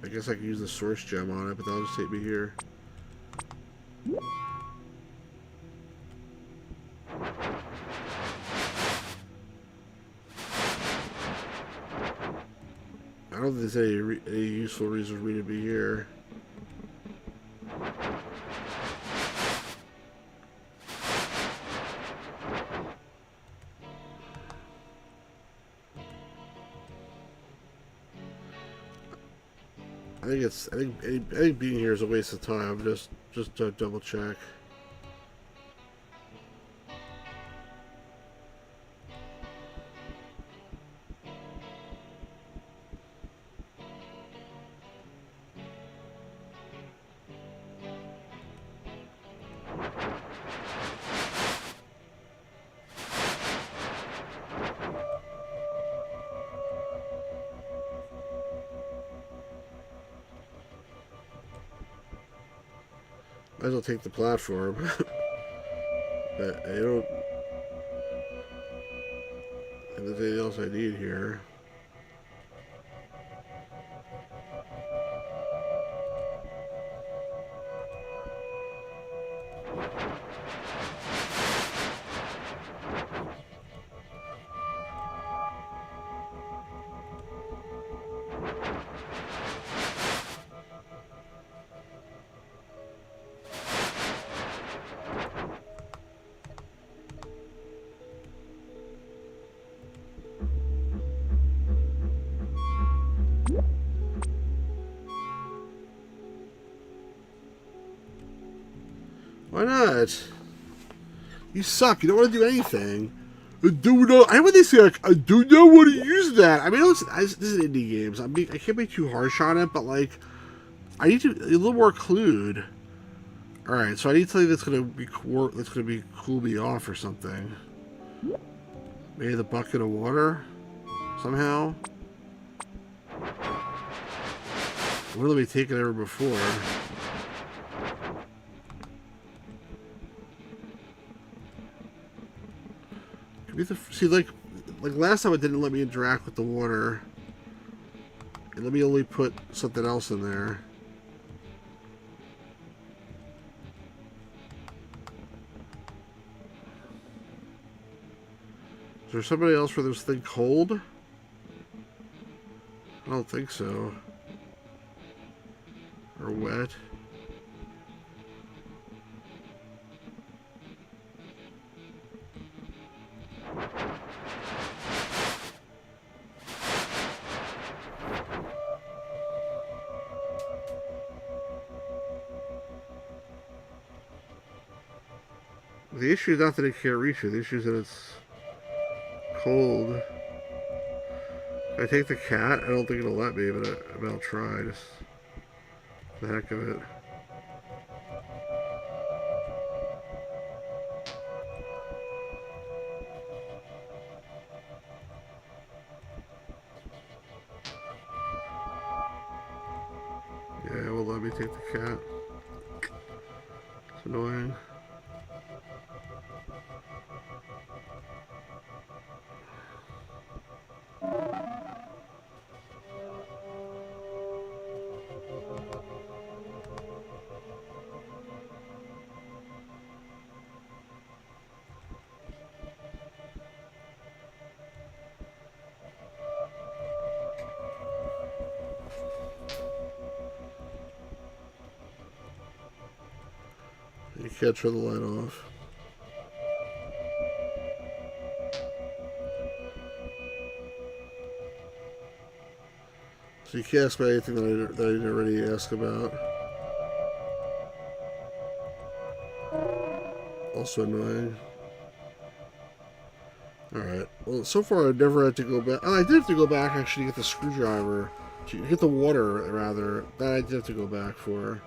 I guess I can use the source gem on it, but that'll just take me here. I don't think there's any useful reason for me to be here. I think being here is a waste of time. Just to double check. Might as well take the platform. But I don't think there's anything else I need here. Why not? You suck. You don't want to do anything. I don't know. I know what they say. Like, I do not want to use that. I mean, this is indie games. I can't be too harsh on it, but like, I need to a little more clued. All right, so I need something that's gonna be cool me off or something. Maybe the bucket of water somehow. What have we taken ever before? See, like last time it didn't let me interact with the water. And let me only put something else in there. Is there somebody else where this thing cold? I don't think so. Or wet. The issue is not that it can't reach you. The issue is that it's cold. If I take the cat, I don't think it'll let me, but I'll try. Just for the heck of it. Yeah, it won't let me take the cat. It's annoying. You can't turn the light off. So you can't ask about anything that I didn't already ask about. Also annoying. Alright. Well, so far I've never had to go back. Oh, I did have to go back actually to get the screwdriver. To get the water, rather. That I did have to go back for.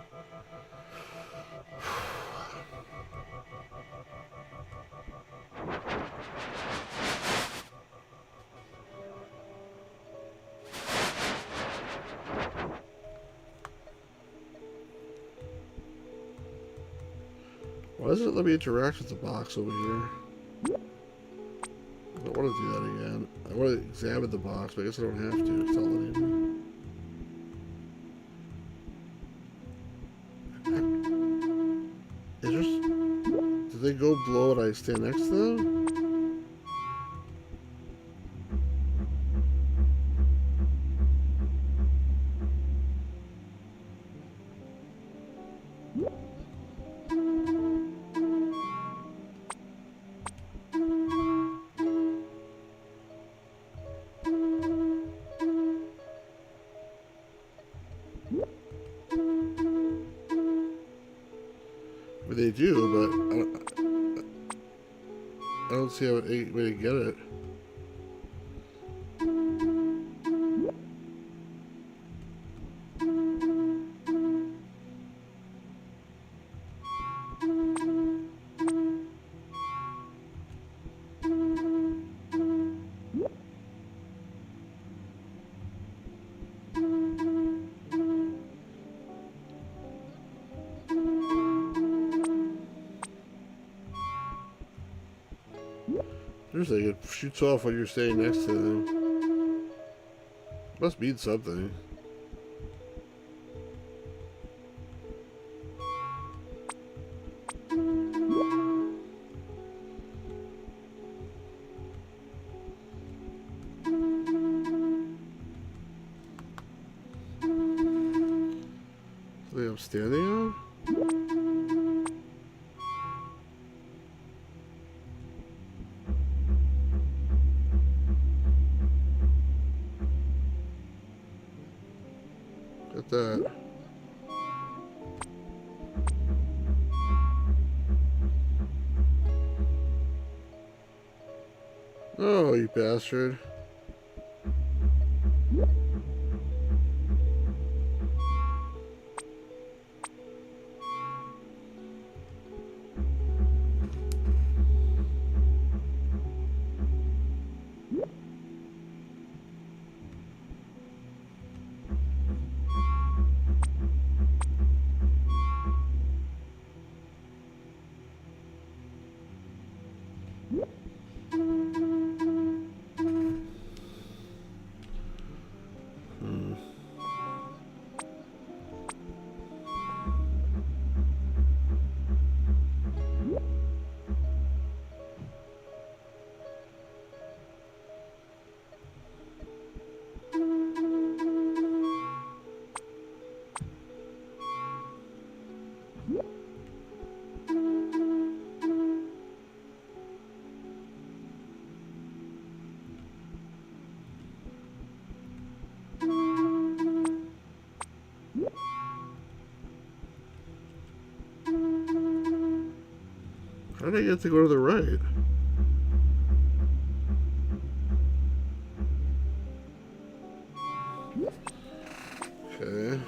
Why doesn't it let me interact with the box over here? I don't want to do that again. I want to examine the box, but I guess I don't have to. It's not letting me. Is there... Did they go blow when I stand next to them? Well, they do, but I don't see a way to get it. Seriously, it shoots off when you're staying next to them. Must mean something. Something I'm standing on? Got that. Oh, you bastard. How did I get to go to the right? Okay.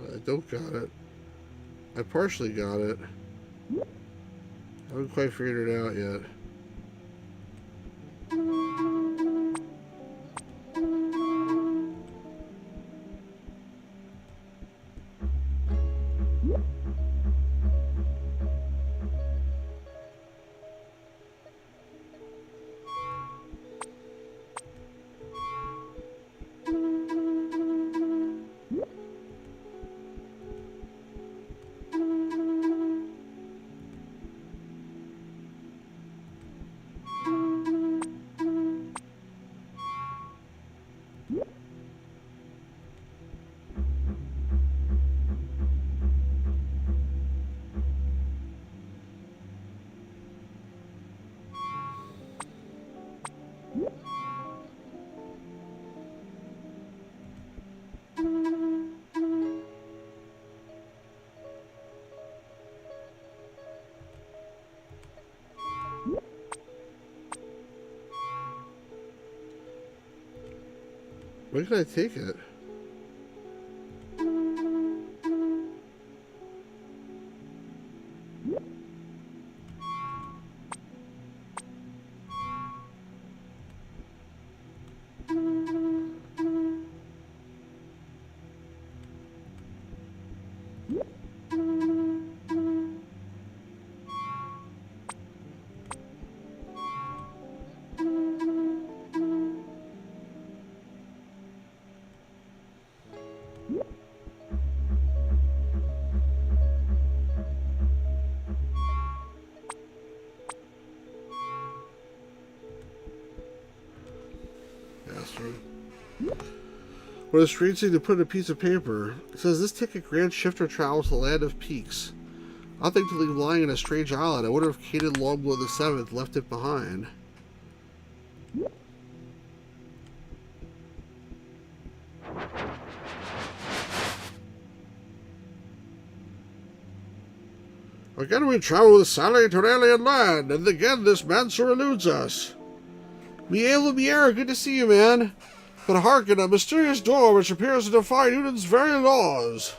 I don't got it. I partially got it. I haven't quite figured it out yet. When can I take it? What a strange thing to put in a piece of paper. It says this ticket grants shifter travels to the land of peaks. Nothing to leave lying in a strange island. I wonder if Caden Longblow the Seventh left it behind. Again we travel with Sally to an alien land, and again this Mancer eludes us. Miela Miera, good to see you, man. But hearken, a mysterious door which appears to defy Newton's very laws.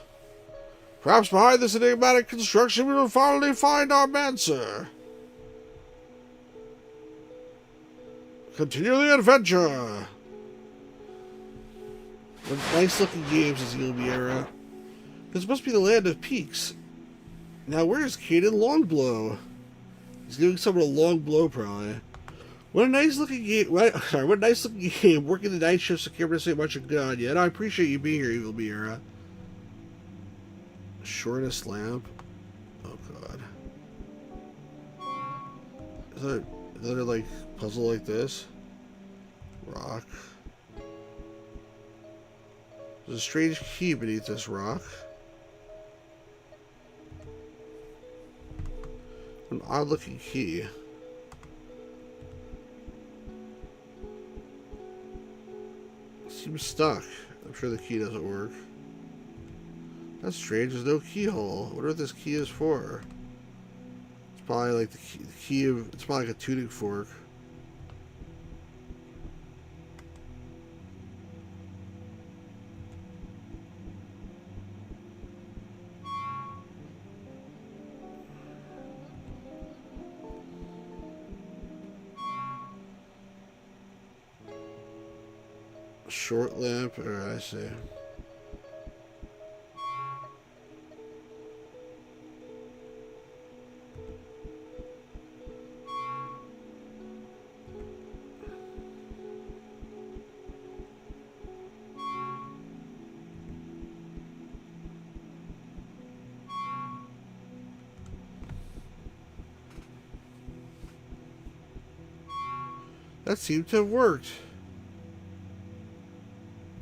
Perhaps behind this enigmatic construction we will finally find our Mancer. Continue the adventure. What nice looking games is Miela Miera. This must be the land of peaks. Now where's Caden Longblow? He's giving someone a long blow, probably. What a nice looking game. What a nice looking game. Working the night shifts, I can't really say much of God yet. I appreciate you being here, Miela Miera. Shortest lamp. Oh god. Is that another like puzzle like this? Rock. There's a strange key beneath this rock. An odd looking key. Seems stuck. I'm sure the key doesn't work. That's strange. There's no keyhole. I wonder what this key is for. It's probably like the key of. It's probably like a tuning fork. Short lamp, or I see. That seemed to have worked.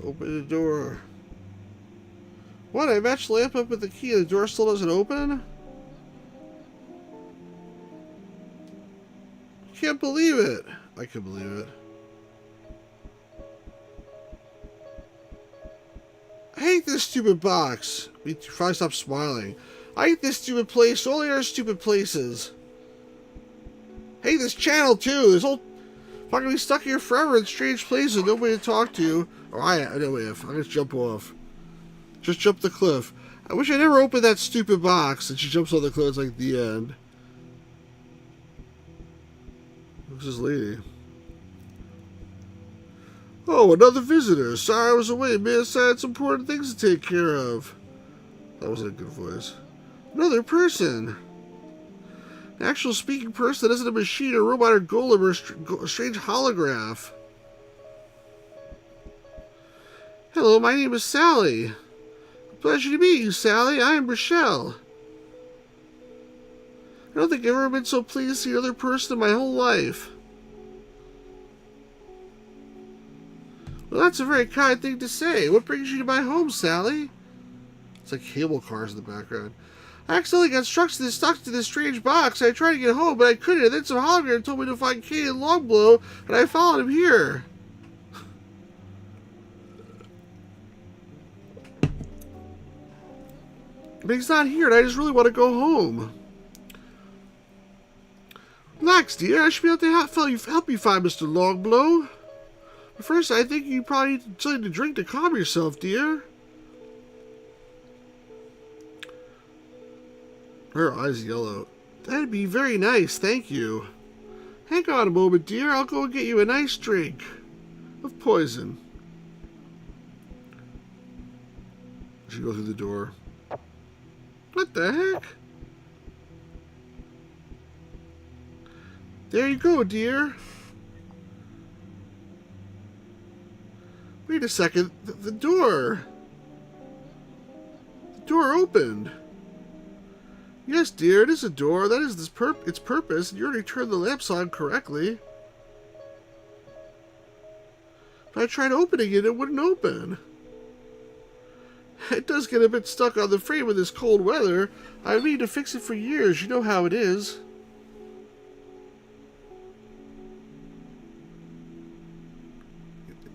Open the door. What? I matched the lamp up with the key. The door still doesn't open? Can't believe it. I can believe it. I hate this stupid box. Me too. If I stop smiling. I hate this stupid place. All the other stupid places. I hate this channel too. This whole. If I'm gonna be stuck here forever in strange places, nobody to talk to. Or I know if I'm gonna jump off. Just jump the cliff. I wish I never opened that stupid box. And she jumps on the cliff. It's like the end. Who's this lady? Oh, another visitor. Sorry I was away. Man, I had some important things to take care of. That wasn't a good voice. Another person. An actual speaking person that isn't a machine, a robot, or golem, or a strange holograph. Hello, my name is Sally. Pleasure to meet you, Sally. I am Rochelle. I don't think I've ever been so pleased to see another person in my whole life. Well, that's a very kind thing to say. What brings you to my home, Sally? It's like cable cars in the background. I accidentally got stuck to this strange box. I tried to get home, but I couldn't. And then some hologram told me to find Caden Longblow, and I followed him here. But he's not here, and I just really want to go home. Relax, dear. I should be able to help you find Mr. Longblow. First, I think you probably need something to drink to calm yourself, dear. Her eyes yellow. That'd be very nice, thank you. Hang on a moment, dear. I'll go and get you a nice drink of poison. She goes through the door. What the heck? There you go, dear. Wait a second. The door. The door opened. Yes, dear, it is a door. That is its purpose, and you already turned the lamps on correctly. But I tried opening it, it wouldn't open. It does get a bit stuck on the frame with this cold weather. I've needed to fix it for years. You know how it is.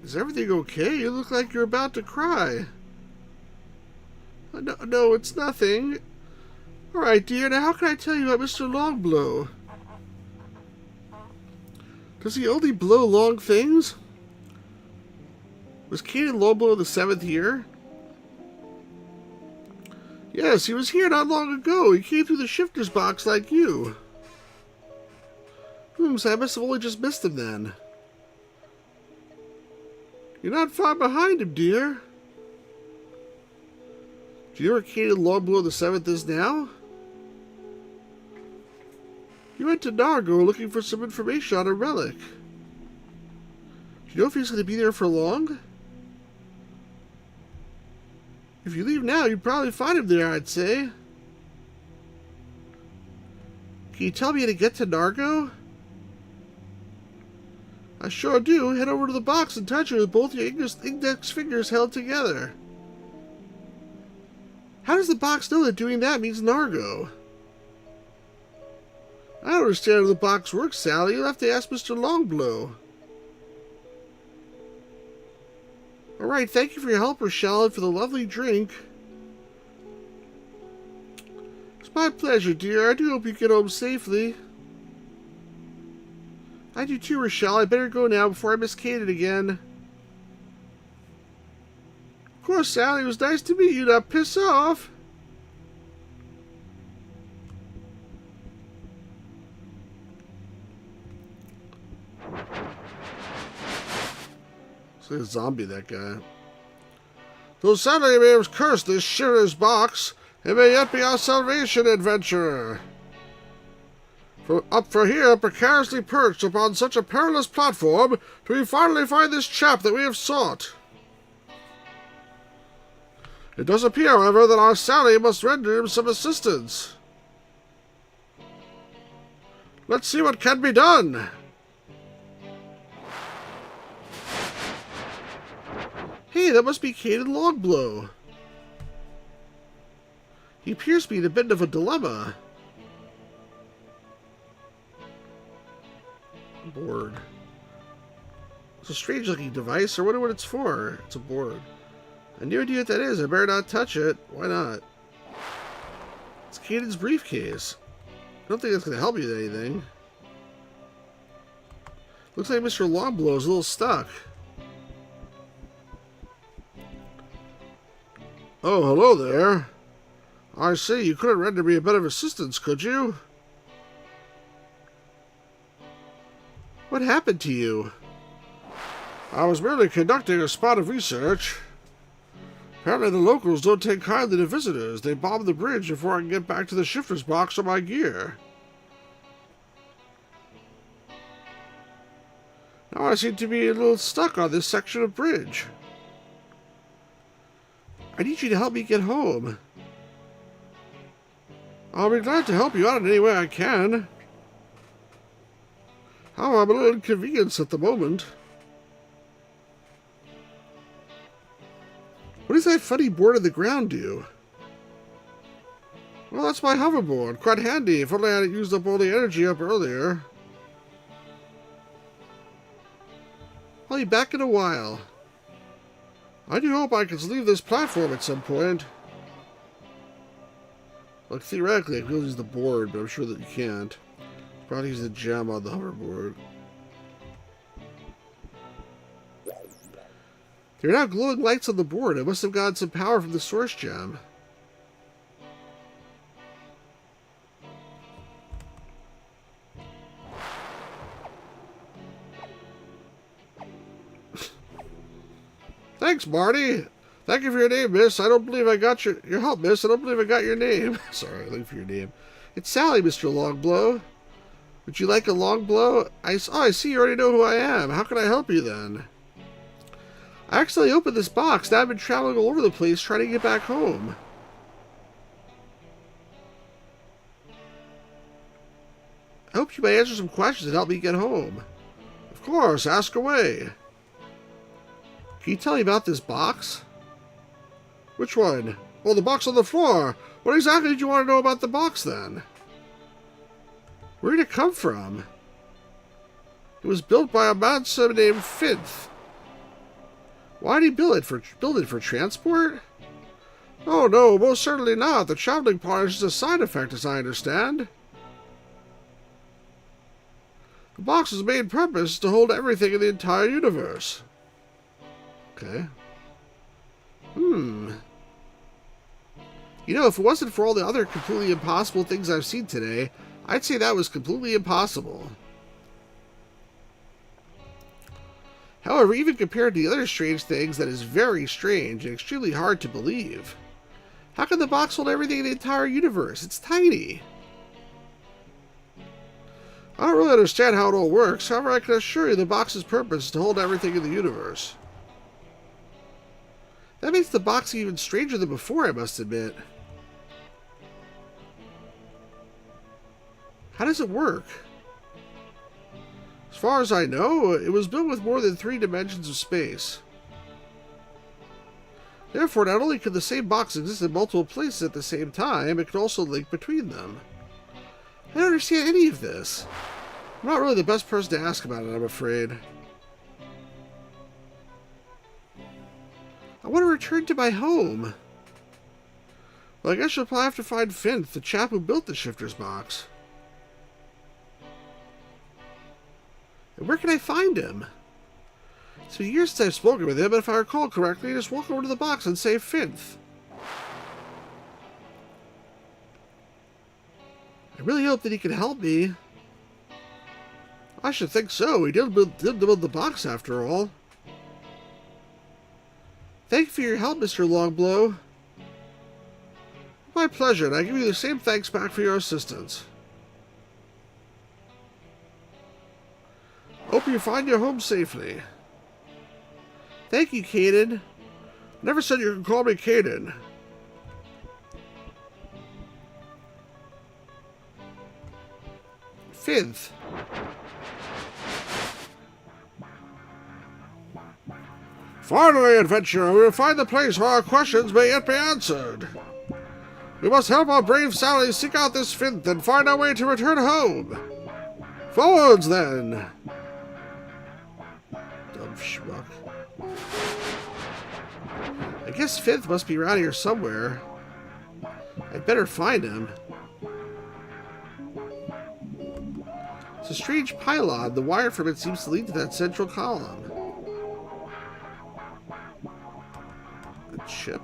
Is everything okay? You look like you're about to cry. No, it's nothing. All right, dear. Now, how can I tell you about Mr. Longblow? Does he only blow long things? Was Caden Longblow the 7th year? Yes, he was here not long ago. He came through the shifter's box like you. So I must have only just missed him then. You're not far behind him, dear. Do you know where Caden Longblow the 7th is now? He went to Nargo looking for some information on a relic. Do you know if he's going to be there for long? If you leave now, you'd probably find him there, I'd say. Can you tell me how to get to Nargo? I sure do. Head over to the box and touch it with both your index fingers held together. How does the box know that doing that means Nargo? I don't understand how the box works, Sally. You'll have to ask Mr. Longblow. Alright, thank you for your help, Rochelle, and for the lovely drink. It's my pleasure, dear. I do hope you get home safely. I do too, Rochelle. I better go now before I miss Caden again. Of course, Sally. It was nice to meet you. Now piss off. It's like a zombie, that guy. Though sadly may have cursed this shifter's box, it may yet be our salvation, adventurer. For here, precariously perched upon such a perilous platform, do we finally find this chap that we have sought. It does appear, however, that our Sally must render him some assistance. Let's see what can be done. Hey, that must be Caden Longblow. He appears to be in a bit of a dilemma. Board. It's a strange looking device. I wonder what it's for. It's a board. I no idea what that is. I better not touch it. Why not? It's Caden's briefcase. I don't think that's going to help you with anything. Looks like Mr. Longblow is a little stuck. Oh, hello there. I see. You couldn't render me a bit of assistance, could you? What happened to you? I was merely conducting a spot of research. Apparently the locals don't take kindly to visitors. They bomb the bridge before I can get back to the shifter's box or my gear. Now I seem to be a little stuck on this section of bridge. I need you to help me get home. I'll be glad to help you out in any way I can. Oh, I'm a little inconvenienced at the moment. What does that funny board on the ground do? Well, that's my hoverboard. Quite handy, if only I hadn't used up all the energy up earlier. I'll be back in a while. I do hope I can leave this platform at some point. Like, theoretically, I could use the board, but I'm sure that you can't. Probably use the gem on the hoverboard. There are now glowing lights on the board. It must have gotten some power from the source gem. Thanks, Marty. Thank you for your name, miss. I don't believe I got your help, miss. I don't believe I got your name. Sorry, looking for your name. It's Sally, Mr. Longblow. Would you like a long blow? I see you already know who I am. How can I help you then? I accidentally opened this box. Now I've been traveling all over the place trying to get back home. I hope you may answer some questions and help me get home. Of course, ask away. Can you tell me about this box? Which one? Oh, the box on the floor. What exactly did you want to know about the box then? Where did it come from? It was built by a man named Finth. Why did he build it for transport? Oh no, most certainly not. The traveling part is just a side effect, as I understand. The box's main purpose is to hold everything in the entire universe. Okay. You know, if it wasn't for all the other completely impossible things I've seen today, I'd say that was completely impossible. However, even compared to the other strange things, that is very strange and extremely hard to believe. How can the box hold everything in the entire universe? It's tiny. I don't really understand how it all works. However, I can assure you the box's purpose is to hold everything in the universe. That makes the box even stranger than before, I must admit. How does it work? As far as I know, it was built with more than 3 dimensions of space. Therefore, not only could the same box exist in multiple places at the same time, it could also link between them. I don't understand any of this. I'm not really the best person to ask about it, I'm afraid. I want to return to my home. Well, I guess you'll probably have to find Finth, the chap who built the shifter's box. And where can I find him? It's been years since I've spoken with him, but if I recall correctly, just walk over to the box and say Finth. I really hope that he can help me. I should think so. He did build the box after all. Thank you for your help, Mr. Longblow. My pleasure, and I give you the same thanks back for your assistance. Hope you find your home safely. Thank you, Caden. Never said you can call me Caden. Finth. Finally, adventurer, we will find the place where our questions may yet be answered. We must help our brave Sally seek out this Finth and find our way to return home. Forwards, then. Dumb schmuck. I guess Finth must be around here somewhere. I'd better find him. It's a strange pylon. The wire from it seems to lead to that central column. A chip.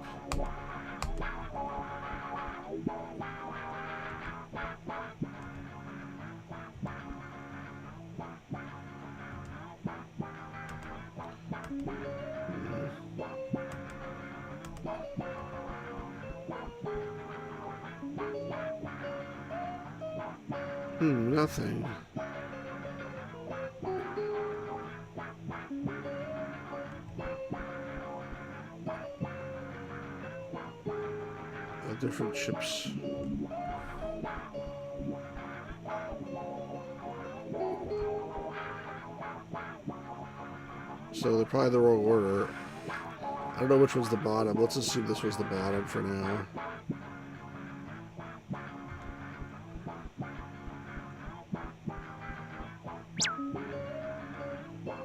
Nothing. Different chips. So they're probably the wrong order. I don't know which was the bottom. Let's assume this was the bottom for now.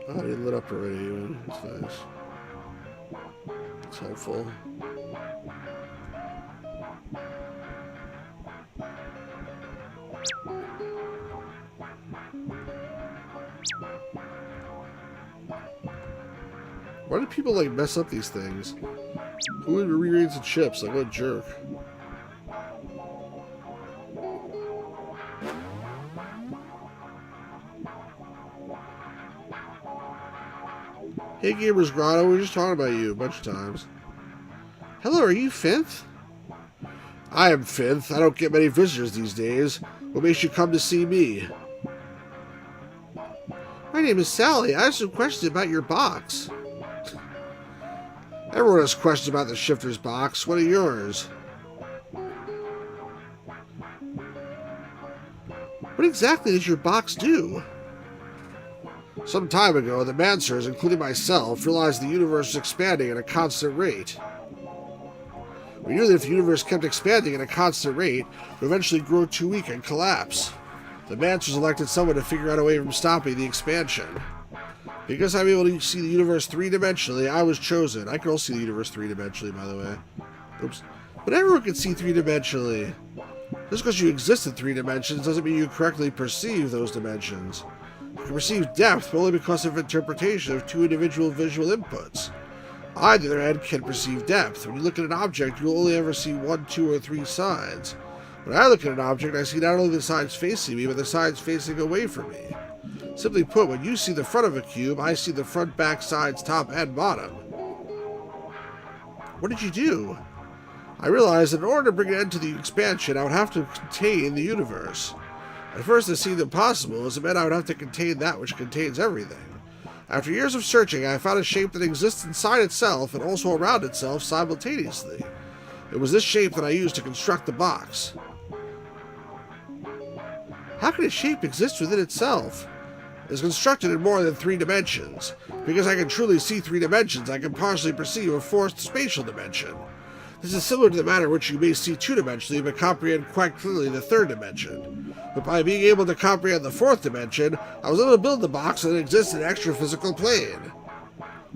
Oh, they lit up already even. That's nice. It's helpful. Why do people, like, mess up these things? Who would rearrange the chips? Like, what a jerk. Hey, Gamers Grotto, we were just talking about you a bunch of times. Hello, are you Finth? I am Finth. I don't get many visitors these days. What makes you come to see me? My name is Sally. I have some questions about your box. Everyone has questions about the Shifter's box. What are yours? What exactly does your box do? Some time ago, the Mancers, including myself, realized the universe was expanding at a constant rate. We knew that if the universe kept expanding at a constant rate, it would eventually grow too weak and collapse. The Mancers elected someone to figure out a way from stopping the expansion. Because I'm able to see the universe three-dimensionally, I was chosen. I can also see the universe three-dimensionally, by the way. Oops. But everyone can see three-dimensionally. Just because you exist in 3 dimensions doesn't mean you correctly perceive those dimensions. You can perceive depth only because of interpretation of 2 individual visual inputs. I, on the other hand, can perceive depth. When you look at an object, you'll only ever see 1, 2, or 3 sides. When I look at an object, I see not only the sides facing me, but the sides facing away from me. Simply put, when you see the front of a cube, I see the front, back, sides, top, and bottom. What did you do? I realized that in order to bring an end to the expansion, I would have to contain the universe. At first it seemed impossible, as it meant I would have to contain that which contains everything. After years of searching, I found a shape that exists inside itself and also around itself simultaneously. It was this shape that I used to construct the box. How can a shape exist within itself? It is constructed in more than 3 dimensions. Because I can truly see 3 dimensions, I can partially perceive a 4th spatial dimension. This is similar to the manner in which you may see 2-dimensionally but comprehend quite clearly the 3rd dimension. But by being able to comprehend the 4th dimension, I was able to build the box that exists in an extra-physical plane.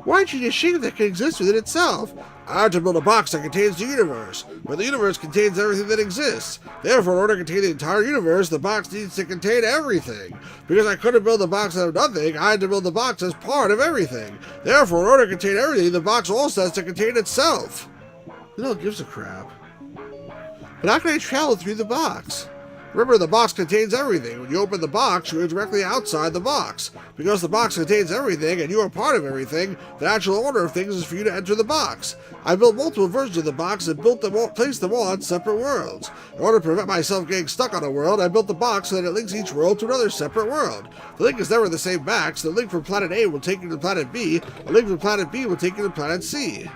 Why did you need a shape that can exist within itself? I had to build a box that contains the universe, but the universe contains everything that exists. Therefore, in order to contain the entire universe, the box needs to contain everything. Because I couldn't build the box out of nothing, I had to build the box as part of everything. Therefore, in order to contain everything, the box also has to contain itself. Who the hell gives a crap? But how can I travel through the box? Remember, the box contains everything. When you open the box, you are directly outside the box. Because the box contains everything, and you are part of everything, the natural order of things is for you to enter the box. I built multiple versions of the box and placed them all on separate worlds. In order to prevent myself getting stuck on a world, I built the box so that it links each world to another separate world. The link is never the same max. The link from planet A will take you to planet B. A link from planet B will take you to planet C.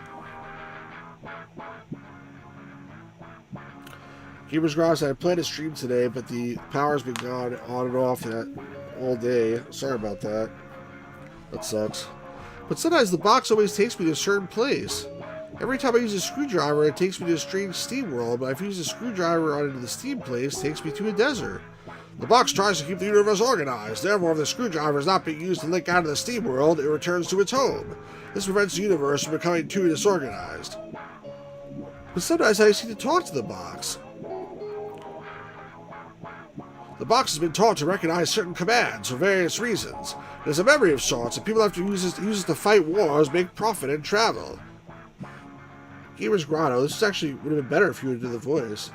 Gamers Gross, I planned to stream today, but the power's been gone on and off all day. Sorry about that. That sucks. But sometimes the box always takes me to a certain place. Every time I use a screwdriver, it takes me to a strange steam world, but if I use a screwdriver onto the steam place, it takes me to a desert. The box tries to keep the universe organized. Therefore, if the screwdriver is not being used to link out of the steam world, it returns to its home. This prevents the universe from becoming too disorganized. But sometimes I just need to talk to the box. The box has been taught to recognize certain commands for various reasons. It is a memory of sorts, and people have to use it to fight wars, make profit, and travel. Gamers Grotto, this actually would have been better if you would do the voice.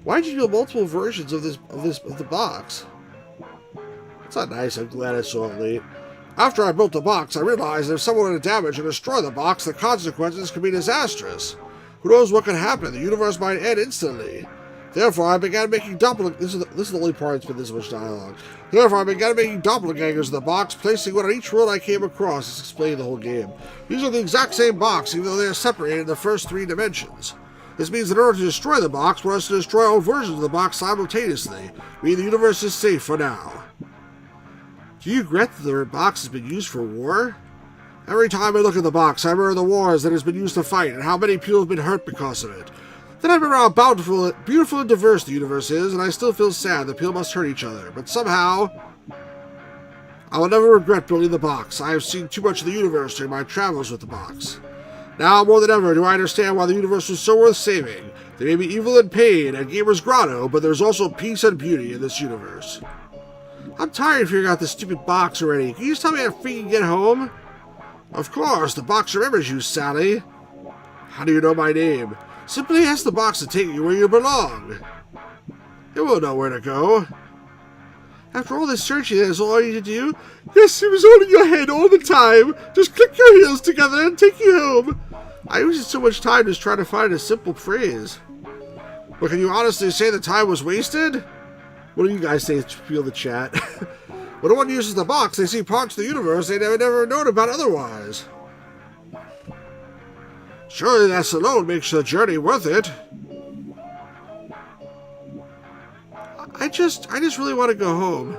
Why did you build multiple versions of the box? It's not nice. I'm glad I saw it late. After I built the box, I realized that if someone were to damage or destroy the box, the consequences could be disastrous. Who knows what could happen? The universe might end instantly. Therefore, I began making doppelgangers. This is the only part that's been this much dialogue. Therefore, I began making doppelgangers in the box, placing one on each world I came across. This explained the whole game. These are the exact same box, even though they are separated in the first 3 dimensions. This means that in order to destroy the box, one has to destroy all versions of the box simultaneously, meaning the universe is safe for now. Do you regret that the box has been used for war? Every time I look at the box, I remember the wars that it has been used to fight, and how many people have been hurt because of it. Then I remember how bountiful, beautiful, and diverse the universe is, and I still feel sad that people must hurt each other. But somehow, I will never regret building the box. I have seen too much of the universe during my travels with the box. Now, more than ever, do I understand why the universe was so worth saving. There may be evil and pain at Gamers Grotto, but there's also peace and beauty in this universe. I'm tired of figuring out this stupid box already. Can you just tell me how to freaking get home? Of course, the box remembers you, Sally. How do you know my name? Simply ask the box to take you where you belong. It will know where to go. After all this searching, that is all you need to do? Yes, it was all in your head all the time. Just click your heels together and take you home. I wasted so much time just trying to find a simple phrase. But can you honestly say the time was wasted? What do you guys say to feel the chat? When one uses the box, they see parts of the universe they never known about otherwise. Surely that alone makes the journey worth it. I just really want to go home.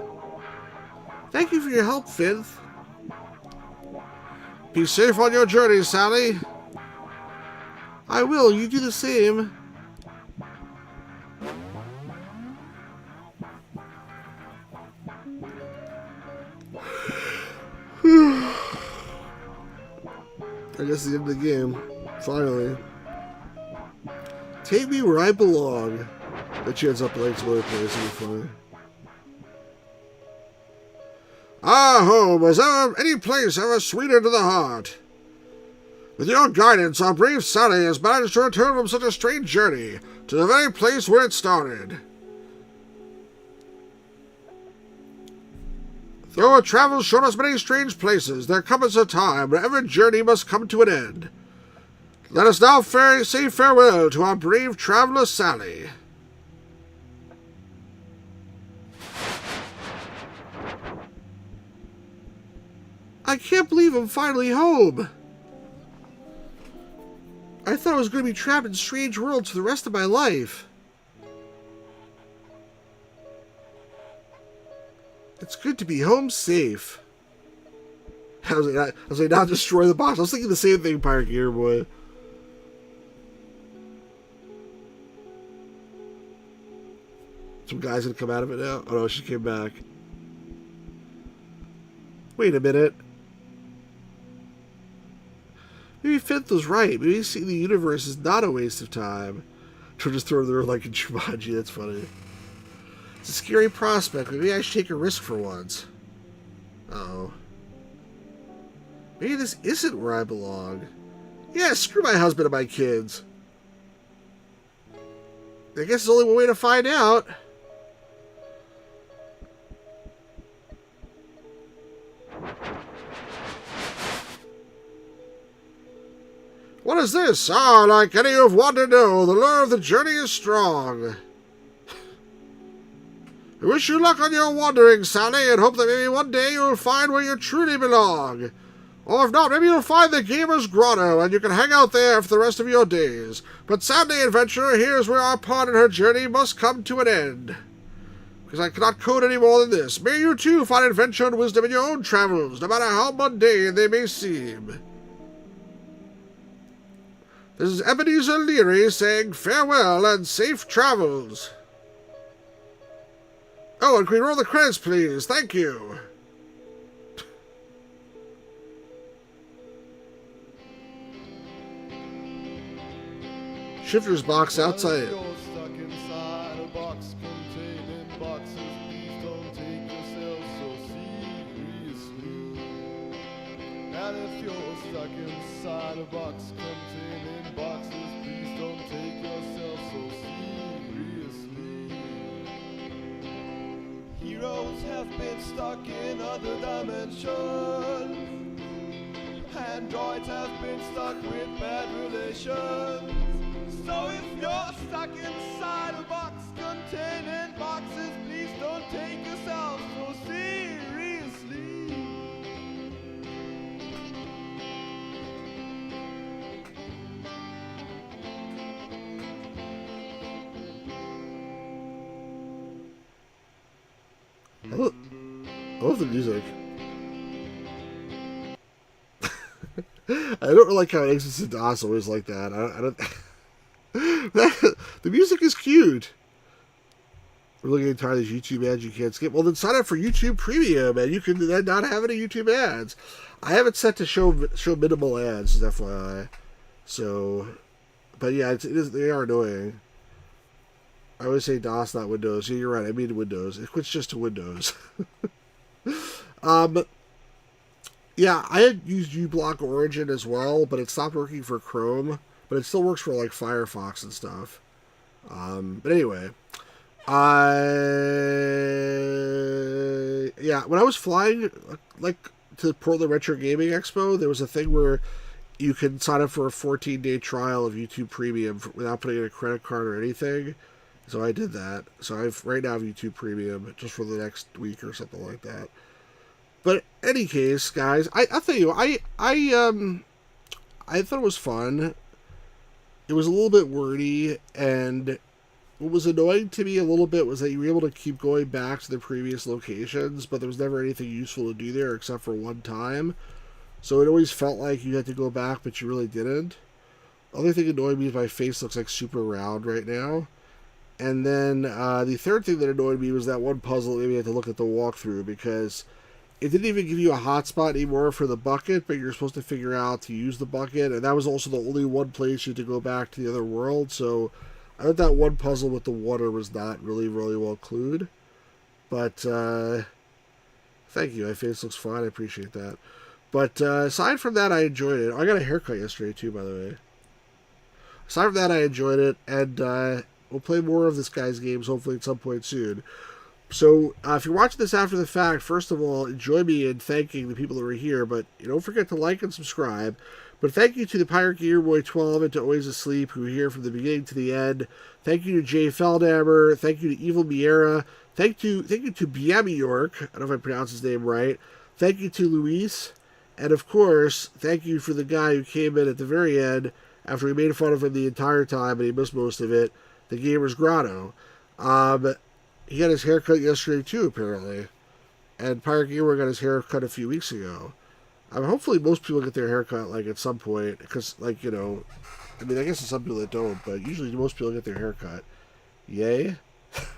Thank you for your help, Fifth. Be safe on your journey, Sally. I will. You do the same. I guess the end of the game. Finally. Take me where I belong. That she ends up like some other place. It'll be funny. Home is any place ever sweeter to the heart. With your guidance, our brave Sally has managed to return from such a strange journey to the very place where it started. Though our travels showed us many strange places, there comes a time when every journey must come to an end. Let us now say farewell to our brave traveler, Sally. I can't believe I'm finally home. I thought I was going to be trapped in strange worlds for the rest of my life. It's good to be home safe. I was like, not destroy the box. I was thinking the same thing, Pirate Gear Boy. Some guy's gonna come out of it now. Oh no, she came back. Wait a minute. Maybe Fifth was right. Maybe seeing the universe is not a waste of time. She'll just throw her like in Jumanji. That's funny. It's a scary prospect. Maybe I should take a risk for once. Uh-oh. Maybe this isn't where I belong. Yeah, screw my husband and my kids. I guess there's only one way to find out. What is this? Ah, like any who've wanted to know, the lure of the journey is strong. I wish you luck on your wanderings, Sally, and hope that maybe one day you'll find where you truly belong. Or if not, maybe you'll find the Gamer's Grotto, and you can hang out there for the rest of your days. But sadly, adventurer, here's where our part in her journey must come to an end. Because I cannot code any more than this. May you too find adventure and wisdom in your own travels, no matter how mundane they may seem. This is Ebenezer Leary saying farewell and safe travels. Oh, and can we roll the credits, please? Thank you. Shifter's box outside it. You're stuck inside a box containing boxes. Please don't take yourself so seriously. And if you're stuck inside a box containing boxes, please don't take yourself so seriously. Heroes have been stuck in other dimensions. Androids have been stuck with bad relations. So if you're stuck inside a box containing boxes, please don't take yourself so seriously. I love the music. I don't like how it exits into DOS always like that. I don't the music is cute. We're looking at these YouTube ads you can't skip. Well, then sign up for YouTube Premium, and you can then not have any YouTube ads. I have it set to show minimal ads, FYI. So, but yeah, it is, they are annoying. I always say DOS, not Windows. Yeah, you're right. I mean Windows. It quits just to Windows. um, yeah, I had used uBlock Origin as well, but it stopped working for Chrome. But it still works for like Firefox and stuff. But anyway, yeah, when I was flying like to Portland Retro Gaming Expo, there was a thing where you can sign up for a 14-day trial of YouTube Premium without putting in a credit card or anything. So I did that. So I've right now have YouTube Premium just for the next week or something like that. But in any case, guys, I'll tell you, I thought it was fun. It was a little bit wordy, and what was annoying to me a little bit was that you were able to keep going back to the previous locations, but there was never anything useful to do there except for one time. So it always felt like you had to go back, but you really didn't. The other thing annoying me is my face looks like super round right now. And then the third thing that annoyed me was that one puzzle that maybe I had to look at the walkthrough, because it didn't even give you a hotspot anymore for the bucket, but you're supposed to figure out to use the bucket, and that was also the only one place you had to go back to the other world, so I thought that one puzzle with the water was not really, really well clued. But, thank you, my face looks fine, I appreciate that. But, aside from that, I enjoyed it. I got a haircut yesterday, too, by the way. Aside from that, I enjoyed it, and, we'll play more of this guy's games, hopefully at some point soon. So, if you're watching this after the fact, first of all, join me in thanking the people that were here, but don't forget to like and subscribe. But thank you to the Pirate Gear Boy 12 and to Always Asleep, who were here from the beginning to the end. Thank you to Jay Feldhammer. Thank you to Evil Miera. Thank you to Biami York. I don't know if I pronounced his name right. Thank you to Luis. And, of course, thank you for the guy who came in at the very end after we made fun of him the entire time, and he missed most of it, the Gamer's Grotto. He got his hair cut yesterday, too, apparently. And Pirate Gamer got his hair cut a few weeks ago. Hopefully most people get their hair cut, like, at some point. Because, like, I mean, I guess there's some people that don't, but usually most people get their hair cut. Yay?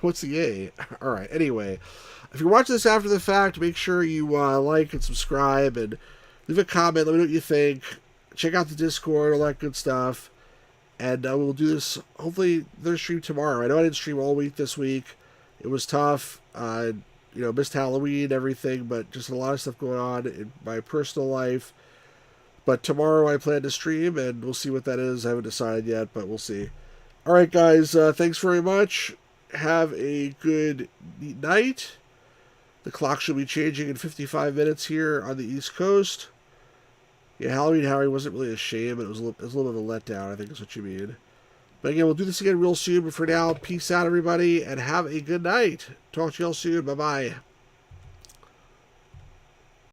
What's the yay? Alright, anyway. If you're watching this after the fact, make sure you like and subscribe and leave a comment. Let me know what you think. Check out the Discord, all that good stuff. And we'll do this, hopefully, there's stream tomorrow. I know I didn't stream all week this week. It was tough. Missed Halloween, everything, but just a lot of stuff going on in my personal life. But tomorrow I plan to stream, and we'll see what that is. I haven't decided yet, but we'll see. Alright, guys, thanks very much. Have a good night. The clock should be changing in 55 minutes here on the East Coast. Yeah, Halloween Harry wasn't really a shame, it was a little bit of a letdown, I think is what you mean. But again, we'll do this again real soon. But for now, peace out, everybody, and have a good night. Talk to y'all soon. Bye-bye.